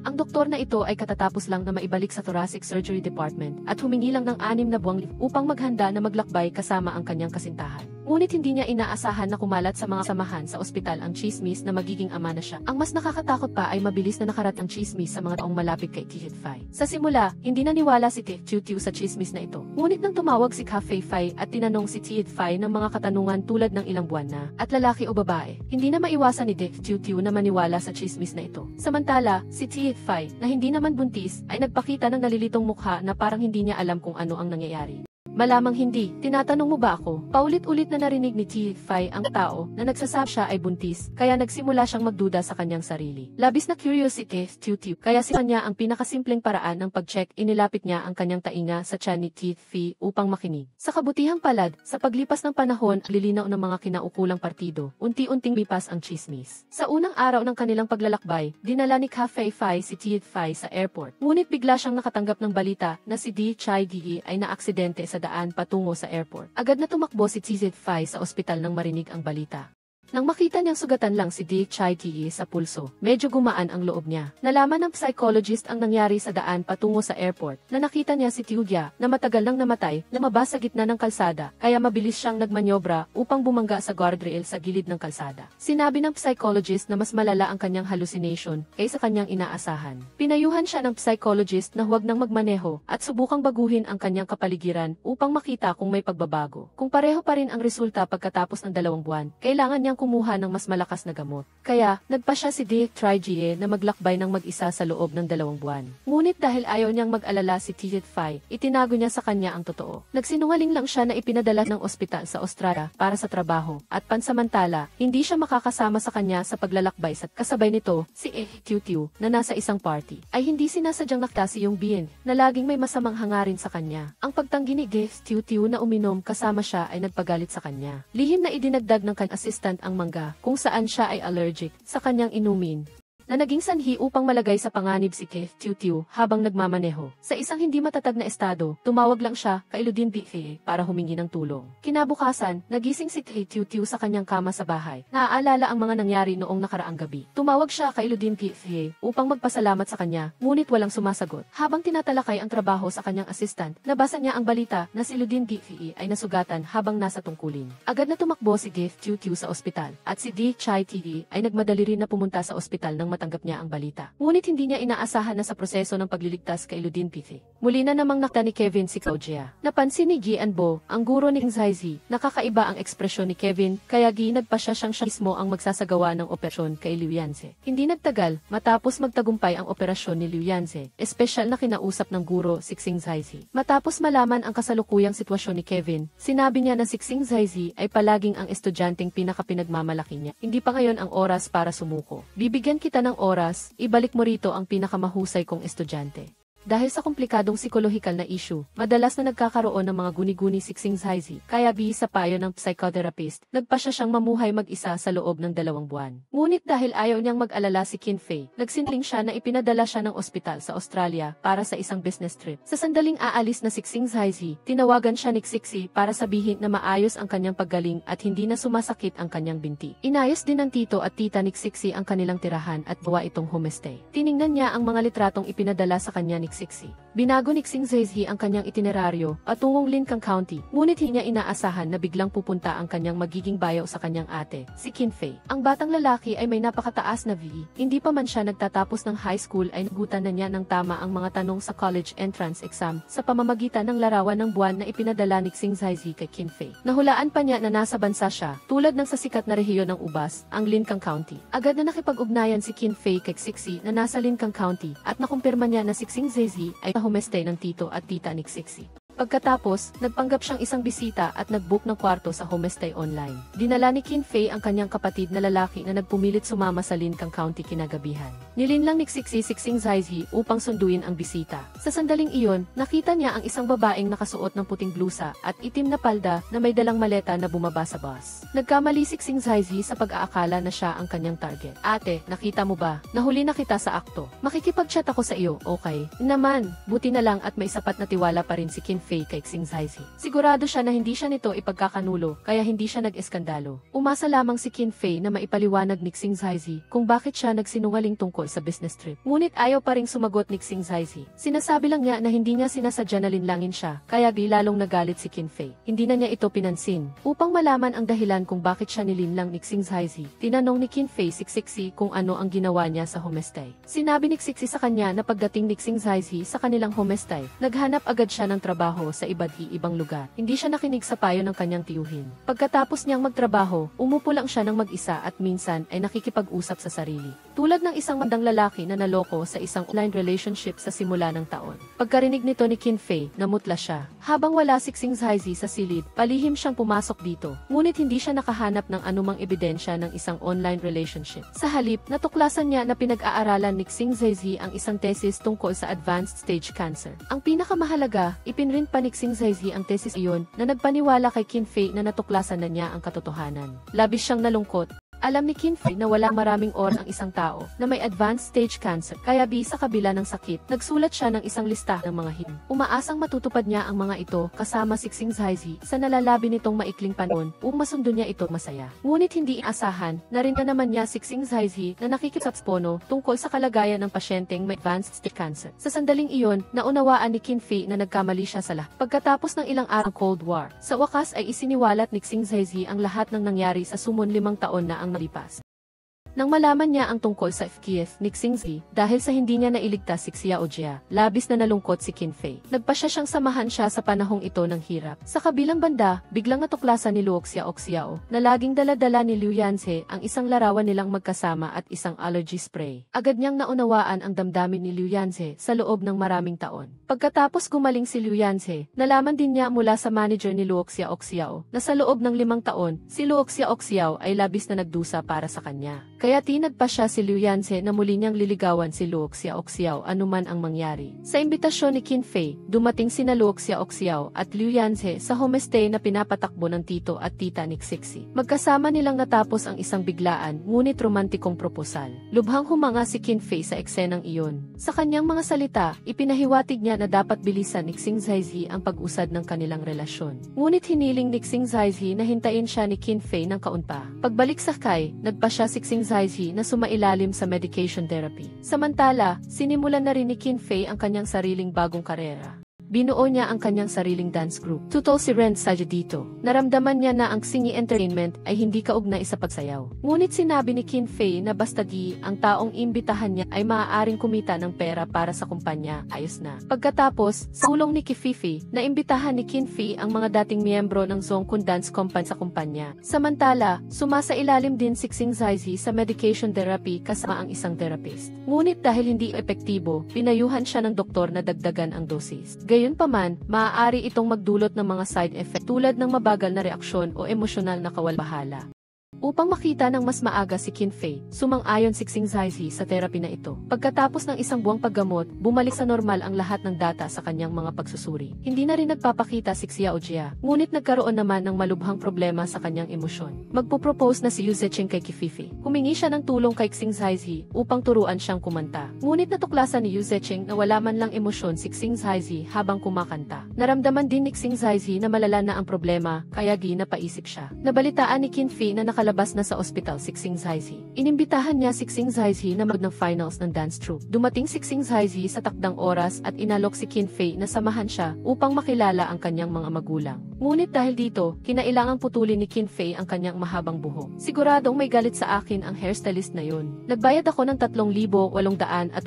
Speaker 1: Ang doktor na ito ay katatapos lang na maibalik sa thoracic surgery department at humingi lang ng 6 na buwang upang maghanda na maglakbay kasama ang kanyang kasintahan. Ngunit hindi niya inaasahan na kumalat sa mga samahan sa ospital ang chismis na magiging ama na siya. Ang mas nakakatakot pa ay mabilis na nakarat ang chismis sa mga taong malapit kay T.Fai. Sa simula, hindi naniwala si T.Tiu sa chismis na ito. Ngunit nang tumawag si Fei at tinanong si T.Fai ng mga katanungan tulad ng ilang buwan na, at lalaki o babae, hindi na maiwasan ni T.Tiu na maniwala sa chismis na ito. Samantala, si T.Fai, na hindi naman buntis, ay nagpakita ng nalilitong mukha na parang hindi niya alam kung ano ang nangyayari. Malamang hindi, tinatanong mo ba ako? Paulit-ulit na narinig ni T.Fai ang tao na nagsasabi siya ay buntis, kaya nagsimula siyang magduda sa kanyang sarili. Labis na curiosity, T.Tiu, kaya si kanya ang pinakasimpleng paraan ng pag-check, inilapit niya ang kanyang tainga sa tiyan ni T.Fai upang makinig. Sa kabutihang palad, sa paglipas ng panahon, lilinaw ng mga kinaukulang partido, unti-unting bipas ang chismis. Sa unang araw ng kanilang paglalakbay, dinala ni Fei si T.Fai sa airport. Ngunit bigla siyang nakatanggap ng balita na si Di Chai Te ay naaksidente sa daan patungo sa airport. Agad na tumakbo si T.Fai sa ospital nang marinig ang balita. Nang makita niyang sugatan lang si Di Chai Te sa pulso, medyo gumaan ang loob niya. Nalaman ng psychologist ang nangyari sa daan patungo sa airport, na nakita niya si Tiugya na matagal nang namatay, lumabas sa gitna ng kalsada, kaya mabilis siyang nagmanyobra upang bumangga sa guardrail sa gilid ng kalsada. Sinabi ng psychologist na mas malala ang kanyang hallucination kaysa kanyang inaasahan. Pinayuhan siya ng psychologist na huwag nang magmaneho at subukang baguhin ang kanyang kapaligiran upang makita kung may pagbabago. Kung pareho pa rin ang resulta pagkatapos ng 2 buwan, kailangan niyang kumuha ng mas malakas na gamot. Kaya, nagpa siya si Di Chai Te na maglakbay ng mag-isa sa loob ng 2 buwan. Ngunit dahil ayaw niyang mag-alala si T.Fai, itinago niya sa kanya ang totoo. Nagsinungaling lang siya na ipinadala ng ospital sa Australia para sa trabaho, at pansamantala, hindi siya makakasama sa kanya sa paglalakbay sa kasabay nito, si Tiu na nasa isang party, ay hindi sinasadyang nakita si Yung Bien, na laging may masamang hangarin sa kanya. Ang pagtanggi ni Tiu na uminom kasama siya ay nagpagalit sa kanya. Lihim na idinagdag ng kanyang assistant ang mangga kung saan siya ay allergic sa kanyang inumin, na naging sanhi upang malagay sa panganib si Tiu habang nagmamaneho. Sa isang hindi matatag na estado, tumawag lang siya kay Ludin Bife para humingi ng tulong. Kinabukasan, nagising si Tiu sa kanyang kama sa bahay. Naaalala ang mga nangyari noong nakaraang gabi. Tumawag siya kay Ludin Bife upang magpasalamat sa kanya, ngunit walang sumasagot. Habang tinatalakay ang trabaho sa kanyang assistant, nabasa niya ang balita na si Ludin Bife ay nasugatan habang nasa tungkulin. Agad na tumakbo si Tiu sa ospital, at si Di Chai Te ay nagmadali rin na pumunta sa ospital ng matanggap niya ang balita. Ngunit hindi niya inaasahan na sa proseso ng pagliligtas kay Ludin Pithi, muli na namang nakita ni Kevin si Claudia. Napansin ni Gi Anbo, ang guro ni Zaizi, nakakaiba ang ekspresyon ni Kevin, kaya ginagpa siya mismo ang magsasagawa ng operasyon kay Liu Yanze. Hindi nagtagal, matapos magtagumpay ang operasyon ni Liu Yanze, espesyal na kinausap ng guro si Zaizi. Matapos malaman ang kasalukuyang sitwasyon ni Kevin, sinabi niya na si Zaizi ay palaging ang estudyanteng pinakapinagmamalaki niya. Hindi pa ngayon ang oras para sumuko. Bibigyan kita ng oras, ibalik mo rito ang pinakamahusay kong estudyante. Dahil sa komplikadong psikolohikal na issue, madalas na nagkakaroon ng mga guni-guni si Zaizi, kaya bihis sa payo ng psychotherapist, nagpa siyang mamuhay mag-isa sa loob ng 2 buwan. Ngunit dahil ayaw niyang mag-alala si Qin Fei, nagsinling siya na ipinadala siya ng ospital sa Australia para sa isang business trip. Sa sandaling aalis na si Zaizi, tinawagan siya ni Xixi para sabihin na maayos ang kanyang paggaling at hindi na sumasakit ang kanyang binti. Inayos din ng tito at tita ni Xixi ang kanilang tirahan at gawa itong homestay. Tiningnan niya ang mga litratong ipinadala sa kanya ni Xixi. Binago ni Zaizi ang kanyang itineraryo at tungong Lincang County, ngunit hindi niya inaasahan na biglang pupunta ang kanyang magiging bayaw sa kanyang ate, si Qin Fei. Ang batang lalaki ay may napakataas na VE, hindi pa man siya nagtatapos ng high school ay nagutan na niya ng tama ang mga tanong sa college entrance exam sa pamamagitan ng larawan ng buwan na ipinadala ni Zaizi kay Qin Fei. Nahulaan pa niya na nasa bansa siya, tulad ng sa sikat na rehiyon ng Ubas, ang Lincang County. Agad na nakipag-ugnayan si Qin Fei kay Xixi na nasa Lincang County at nakumpirma niya na si Zaizi ay homestay ng tito at tita ni Xixi. Pagkatapos, nagpanggap siyang isang bisita at nag-book ng kwarto sa homestay online. Dinala ni Qin Fei ang kanyang kapatid na lalaki na nagpumilit sumama sa Lincang County kinagabihan. Nilinlang ni Xixi si Zaizi upang sunduin ang bisita. Sa sandaling iyon, nakita niya ang isang babaeng nakasuot ng puting blusa at itim na palda na may dalang maleta na bumaba sa bus. Nagkamali si Zaizi sa pag-aakala na siya ang kanyang target. Ate, nakita mo ba? Nahuli na kita sa akto. Makikipag-chat ako sa iyo, okay? Naman, buti na lang at may sapat na tiwala pa rin si Qin Fei kay Zaizi. Sigurado siya na hindi siya nito ipagkakanulo, kaya hindi siya nag-eskandalo. Umasa lamang si Qin Fei na maipaliwanag ni Zaizi kung bakit siya nagsinungaling tungkol sa business trip. Ngunit ayaw pa ring sumagot ni Zaizi. Sinasabi lang niya na hindi niya sinasadya na linlangin siya, kaya lalong nagalit si Qin Fei. Hindi na niya ito pinansin. Upang malaman ang dahilan kung bakit siya nilinlang ni Zaizi, tinanong ni Qin Fei si Xixi kung ano ang ginawa niya sa homestay. Sinabi ni Xixi sa kanya na pagdating ni Zaizi sa kanilang homestay, naghanap agad siya ng trabaho sa iba't ibang lugar. Hindi siya nakinig sa payo ng kanyang tiyuhin. Pagkatapos niyang magtrabaho, umupo lang siya ng mag-isa at minsan ay nakikipag-usap sa sarili. Tulad ng isang mandang lalaki na naloko sa isang online relationship sa simula ng taon. Pagkarinig nito ni Qin Fei, namutla siya. Habang wala si Zaizi sa silid, palihim siyang pumasok dito. Ngunit hindi siya nakahanap ng anumang ebidensya ng isang online relationship. Sa halip, natuklasan niya na pinag-aaralan ni Zaizi ang isang thesis tungkol sa advanced stage cancer. Ang pinakamahalaga, ipinrin pa ni Zaizi ang thesis iyon na nagpaniwala kay Qin Fei na natuklasan na niya ang katotohanan. Labis siyang nalungkot. Alam ni Qin Fei na walang maraming oras ang isang tao na may advanced stage cancer, kaya sa kabila ng sakit, nagsulat siya ng isang lista ng mga him. Umaasang matutupad niya ang mga ito kasama si Zaizi sa nalalabi nitong maikling panahon upang masundo niya ito masaya. Ngunit hindi iasahan, narinda naman niya si Zaizi na nakikipagsapono tungkol sa kalagayan ng pasyenteng may advanced stage cancer. Sa sandaling iyon, naunawaan ni Qin Fei na nagkamali siya sa lahat. Pagkatapos ng ilang araw ng Cold War, sa wakas ay isiniwalat ni Zaizi ang lahat ng nangyari sa 5 taon na ang malipas. Nang malaman niya ang tungkol sa FKF ni Xingzi, dahil sa hindi niya nailigtas si Xiao Jia, labis na nalungkot si Qin Fei. Nagpasya siyang samahan siya sa panahong ito ng hirap. Sa kabilang banda, biglang natuklasan ni Luo Xiao na laging dala-dala ni Liu Yanze ang isang larawan nilang magkasama at isang allergy spray. Agad niyang naunawaan ang damdamin ni Liu Yanze sa loob ng maraming taon. Pagkatapos gumaling si Liu Yanze, nalaman din niya mula sa manager ni Luo Xiao na sa loob ng 5 taon, si Luo Xiao ay labis na nagdusa para sa kanya. Kaya tinagpa siya si Liu Yanze na muli niyang liligawan si Luo Xiao anuman ang mangyari. Sa imbitasyon ni Qin Fei, dumating sina Luo Xiao at Liu Yanze sa homestay na pinapatakbo ng tito at tita ni Xixi. Magkasama nilang natapos ang isang biglaan ngunit romantikong proposal. Lubhang humanga si Qin Fei sa eksenang iyon. Sa kanyang mga salita, ipinahiwatig niya na dapat bilisan ni Zaizi ang pag-usad ng kanilang relasyon. Ngunit hiniling ni Zaizi na hintayin siya ni Qin Fei ng kaunpa. Pagbalik sa Kai, nagpa siya si Zaizi na sumailalim sa medication therapy. Samantala, sinimulan na rin ni Qin Fei ang kanyang sariling bagong karera. binuo niya ang kanyang sariling dance group. Tutol si Ren Saja dito. Naramdaman niya na ang Singi Entertainment ay hindi kaugnay sa pagsayaw. Ngunit sinabi ni Qin Fei na basta ang taong imbitahan niya ay maaaring kumita ng pera para sa kumpanya, ayos na. Pagkatapos, sa tulong ni Kififi, naimbitahan ni Qin Fei ang mga dating miyembro ng Zhongkun Dance Company sa kumpanya. Samantala, sumasailalim din si Xing Zaizi sa medication therapy kasama ang isang therapist. Ngunit dahil hindi epektibo, pinayuhan siya ng doktor na dagdagan ang dosis. Gayunpaman, maaari itong magdulot ng mga side effect tulad ng mabagal na reaksyon o emosyonal na kawalbahala. Upang makita ng mas maaga si Qin Fei, sumang-ayon si Xing Zaizi sa therapy na ito. Pagkatapos ng isang buwang paggamot, bumalik sa normal ang lahat ng data sa kanyang mga pagsusuri. Hindi na rin nagpapakita si Xiao Jia, ngunit nagkaroon naman ng malubhang problema sa kanyang emosyon. Magpo-propose na si Yu Zecheng kay Kififi. Humingi siya ng tulong kay Xing Zaizi upang turuan siyang kumanta. Ngunit natuklasan ni Yu Zecheng na wala man lang emosyon si Xing Zaizi habang kumakanta. Naramdaman din ni Xing Zaizi na malala na ang problema, kaya napaisip siya. Nabalitaan ni Qin Fei na nakalabas na sa ospital si Xing Zaizi. Inimbitahan niya si Xing Zaizi na mag ng finals ng dance troupe. Dumating si Xing Zaizi sa takdang oras at inalok si Qin Fei na samahan siya upang makilala ang kanyang mga magulang. Ngunit dahil dito, kinailangang putulin ni Qin Fei ang kanyang mahabang buhok. Siguradong may galit sa akin ang hairstylist na yun. Nagbayad ako ng 3,888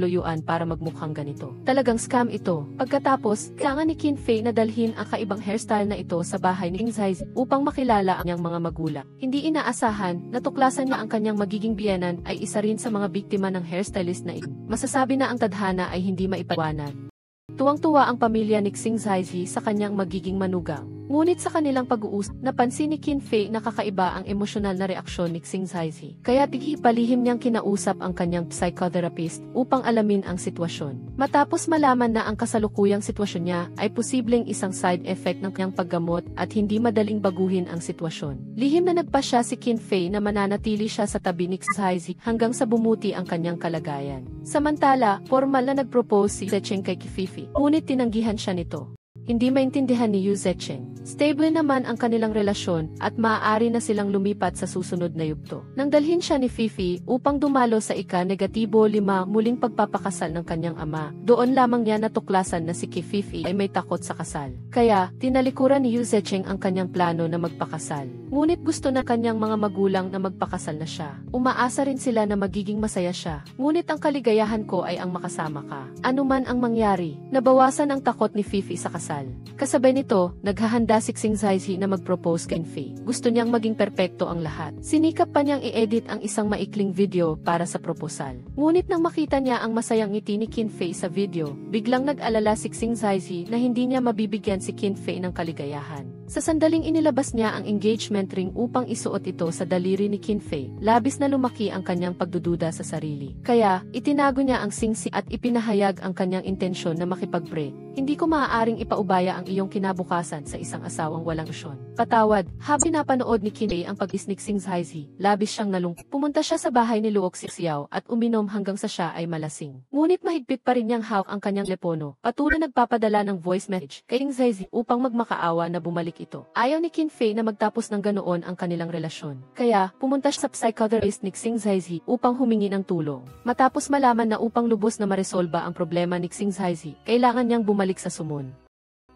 Speaker 1: yuan para magmukhang ganito. Talagang scam ito. Pagkatapos, kailangan ni Qin Fei na dalhin ang kaibang hairstyle na ito sa bahay ni Xing Zaizi upang makilala ang kanyang mga magulang. Hindi inaasahan, natuklasan niya ang kanyang magiging biyenan ay isa rin sa mga biktima ng hairstylist na ito. Masasabi na ang tadhana ay hindi maipawanag. Tuwang-tuwa ang pamilya ni Xing Zaizi sa kanyang magiging manugang. Ngunit sa kanilang pag-uusap, napansin ni Qin Fei na kakaiba ang emosyonal na reaksyon ni Xing Zaizi. Kaya palihim niyang kinausap ang kanyang psychotherapist upang alamin ang sitwasyon. Matapos malaman na ang kasalukuyang sitwasyon niya ay posibleng isang side effect ng kanyang paggamot at hindi madaling baguhin ang sitwasyon. Lihim na nagpasya si Qin Fei na mananatili siya sa tabi ni Xing Zaizi hanggang sa bumuti ang kanyang kalagayan. Samantala, formal na nag-propose si Zecheng kay Kififi, ngunit tinanggihan siya nito. Hindi maintindihan ni Yu Zecheng. Stable naman ang kanilang relasyon at maaari na silang lumipat sa susunod na yugto. Nang dalhin siya ni Fifi upang dumalo sa ika-5 muling pagpapakasal ng kanyang ama, doon lamang niya natuklasan na si Kififi ay may takot sa kasal. Kaya, tinalikuran ni Yu Zecheng ang kanyang plano na magpakasal. Ngunit gusto na kanyang mga magulang na magpakasal na siya. Umaasa rin sila na magiging masaya siya. Ngunit ang kaligayahan ko ay ang makasama ka. Ano man ang mangyari, nabawasan ang takot ni Fifi sa kasal. Kasabay nito, naghahanda si Xing Zaizi na mag-propose kay Fei. Gusto niyang maging perpekto ang lahat. Sinikap pa niyang i-edit ang isang maikling video para sa proposal. Ngunit nang makita niya ang masayang ngiti ni Qin Fei sa video, biglang nag-alala si Xing Zaizi na hindi niya mabibigyan si Qin Fei ng kaligayahan. Sa sandaling inilabas niya ang engagement ring upang isuot ito sa daliri ni Qin Fei, labis na lumaki ang kanyang pagdududa sa sarili. Kaya, itinago niya ang singsi at ipinahayag ang kanyang intensyon na makipag-break. Hindi ko maaaring ipaubaya ang iyong kinabukasan sa isang asawang walang emosyon. Patawad, habang napanood ni Qin Fei ang pag-isnik Xing Zaizi, labis siyang nalungkot. Pumunta siya sa bahay ni Luok Xiao at uminom hanggang sa siya ay malasing. Ngunit mahigpit pa rin niyang hawak ang kanyang telepono. Patuloy nagpapadala ng voice message kay Xing Zaizi upang magmakaawa na bumalik ito. Ayaw ni Qin Fei na magtapos ng ganoon ang kanilang relasyon. Kaya, pumunta siya sa psychotherapist ni Xing Zaizi upang humingi ng tulong. Matapos malaman na upang lubos na maresolba ang problema ni Xing Zaizi, kailangan niyang bumalik sa Sumon.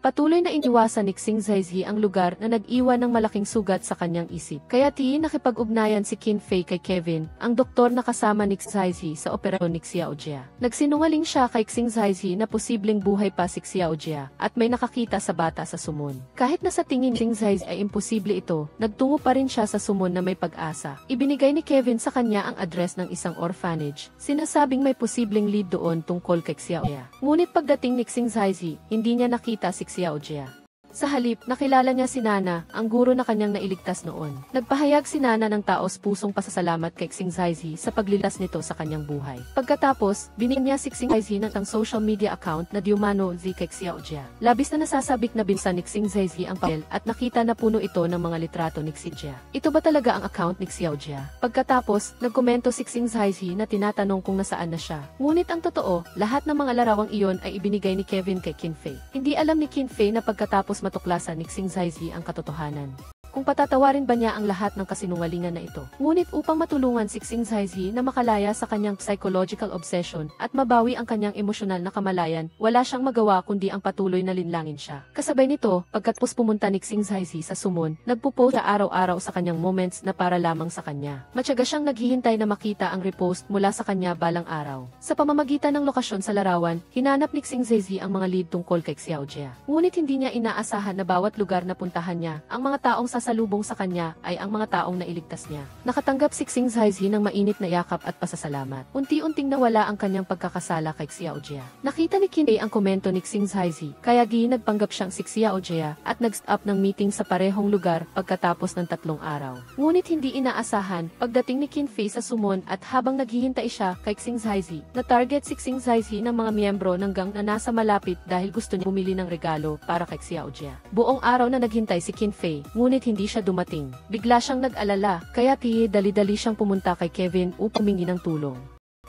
Speaker 1: Patuloy na iniwasan ni Xing Zaizi ang lugar na nag-iwan ng malaking sugat sa kanyang isip. Kaya nakipag-ugnayan si Qin Fei kay Kevin, ang doktor na kasama ni Xing Zaizi sa operasyon ni Xiao Jia. Nagsinungaling siya kay Xing Zaizi na posibleng buhay pa si Xiao Jia at may nakakita sa bata sa Sumon. Kahit na sa tingin ni Xing Zaizi ay imposible ito, nagtungo pa rin siya sa Sumon na may pag-asa. Ibinigay ni Kevin sa kanya ang address ng isang orphanage. Sinasabing may posibleng lead doon tungkol kay Xiao Jia. Ngunit pagdating ni Xing Zaizi, hindi niya nakita si Xiao Jia. Sa halip, nakilala niya si Nana, ang guro na kanyang nailigtas noon. Nagpahayag si Nana ng taos-pusong pasasalamat kay Xing Zaizi sa paglilas nito sa kanyang buhay. Pagkatapos, binigyan niya si Xing Zaizi ng social media account na Diumano Z kay Xiao Jia. Labis na nasasabik na binsa ni Xing Zaizi ang papel at nakita na puno ito ng mga litrato ni Xiao Jia. Ito ba talaga ang account ni Xiao Jia? Pagkatapos, nagkomento si Xing Zaizi na tinatanong kung nasaan na siya. Ngunit ang totoo, lahat ng mga larawang iyon ay ibinigay ni Kevin kay Qin Fei. Hindi alam ni Qin Fei na pagkatapos matuklasan ni Xing Zaizi ang katotohanan. kung patatawarin ba niya ang lahat ng kasinungalingan na ito. Ngunit upang matulungan si Xing Zaizi na makalaya sa kanyang psychological obsession at mabawi ang kanyang emosyonal na kamalayan, wala siyang magawa kundi ang patuloy na linlangin siya. Kasabay nito, pagkatapos pumunta ni Xing Zaizi sa sumon, nagpo-post siya araw-araw sa kanyang moments na para lamang sa kanya. Matyaga siyang naghihintay na makita ang repost mula sa kanya balang araw. Sa pamamagitan ng lokasyon sa larawan, hinanap ni Xing Zaizi ang mga lead tungkol kay Xiaojia. Ngunit hindi niya inaasahan na bawat lugar na puntahan niya, ang mga taong sasalubong sa kanya ay ang mga taong nailigtas niya. Nakatanggap si Xing Zaizi ng mainit na yakap at pasasalamat. Unti-unting nawala ang kanyang pagkakasala kay Xiaojia. Nakita ni Qin Fei ang komento ni Xing Zaizi, kaya nagpanggap siyang si Xiaojia at nag-stop ng meeting sa parehong lugar pagkatapos ng 3 araw. Ngunit hindi inaasahan, pagdating ni Qin Fei sa sumon at habang naghihintay siya kay Xing Zaizi, na-target si Xing Zaizi ng mga miyembro ng gang na nasa malapit dahil gusto niya bumili ng regalo para kay Xiaojia. Buong araw na naghintay si Qin Fei, ngunit hindi siya dumating. Bigla siyang nag-alala, kaya dali-dali siyang pumunta kay Kevin upang humingi ng tulong.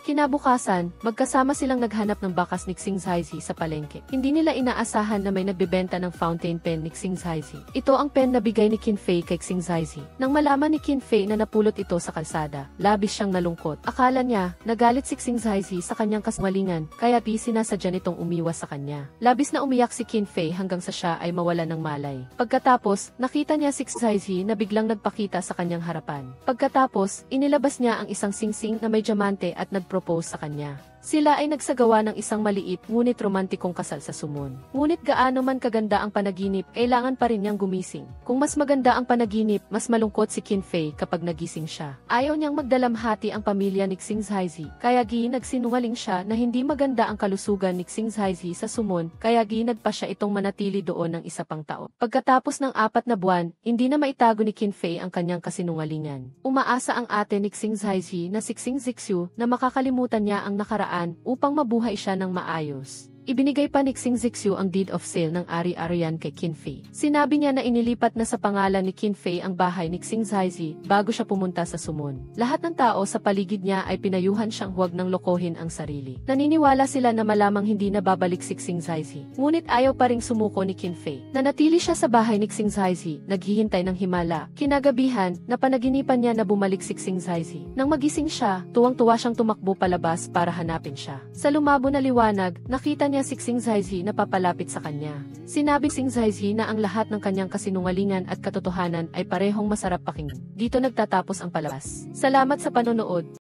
Speaker 1: Kinabukasan, magkasama silang naghanap ng bakas ni Xing Zaizi sa palengke. Hindi nila inaasahan na may nagbebenta ng fountain pen ni Xing Zaizi. Ito ang pen na bigay ni Qin Fei kay Xing Zaizi. Nang malaman ni Qin Fei na napulot ito sa kalsada, labis siyang nalungkot. Akala niya, nagalit si Xing Zaizi sa kanyang kasinungalingan, kaya sinasadya nitong umiwas sa kanya. Labis na umiyak si Qin Fei hanggang sa siya ay mawala ng malay. Pagkatapos, nakita niya si Xing Zaizi na biglang nagpakita sa kanyang harapan. Pagkatapos, inilabas niya ang isang singsing na may diamante at nagpropose sa kanya. Sila ay nagsagawa ng isang maliit ngunit romantikong kasal sa sumon. Ngunit gaano man kaganda ang panaginip, kailangan pa rin niyang gumising. Kung mas maganda ang panaginip, mas malungkot si Qin Fei kapag nagising siya. Ayaw niyang magdalamhati ang pamilya ni Xing Zaizi, kaya nagsinungaling siya na hindi maganda ang kalusugan ni Xing Zaizi sa sumon, kaya nagpa siya itong manatili doon ng isa pang taon. Pagkatapos ng 4 na buwan, hindi na maitago ni Qin Fei ang kanyang kasinungalingan. Umaasa ang ate ni Xing Zaizi na si Xing Zixu na makakalimutan niya ang nakaraan upang mabuhay siya ng maayos. Ibinigay pa ni Xing Zixu ang deed of sale ng ari-arian kay Qin Fei. Sinabi niya na inilipat na sa pangalan ni Qin Fei ang bahay ni Xing Zaizi bago siya pumunta sa sumon. Lahat ng tao sa paligid niya ay pinayuhan siyang huwag nang lokohin ang sarili. Naniniwala sila na malamang hindi na babalik si Xing Zaizi. Ngunit ayaw pa ring sumuko ni Qin Fei. Nanatili siya sa bahay ni Xing Zaizi, naghihintay ng himala. Kinagabihan, napanaginipan niya na bumalik si Xing Zaizi. Nang magising siya, tuwang-tuwa siyang tumakbo palabas para hanapin siya. Sa lumabo na liwanag, nakita niya si Xing Zaizi na papalapit sa kanya. Sinabi Xing Zaizi na ang lahat ng kanyang kasinungalingan at katotohanan ay parehong masarap pakinggan. Dito nagtatapos ang palabas. Salamat sa panonood.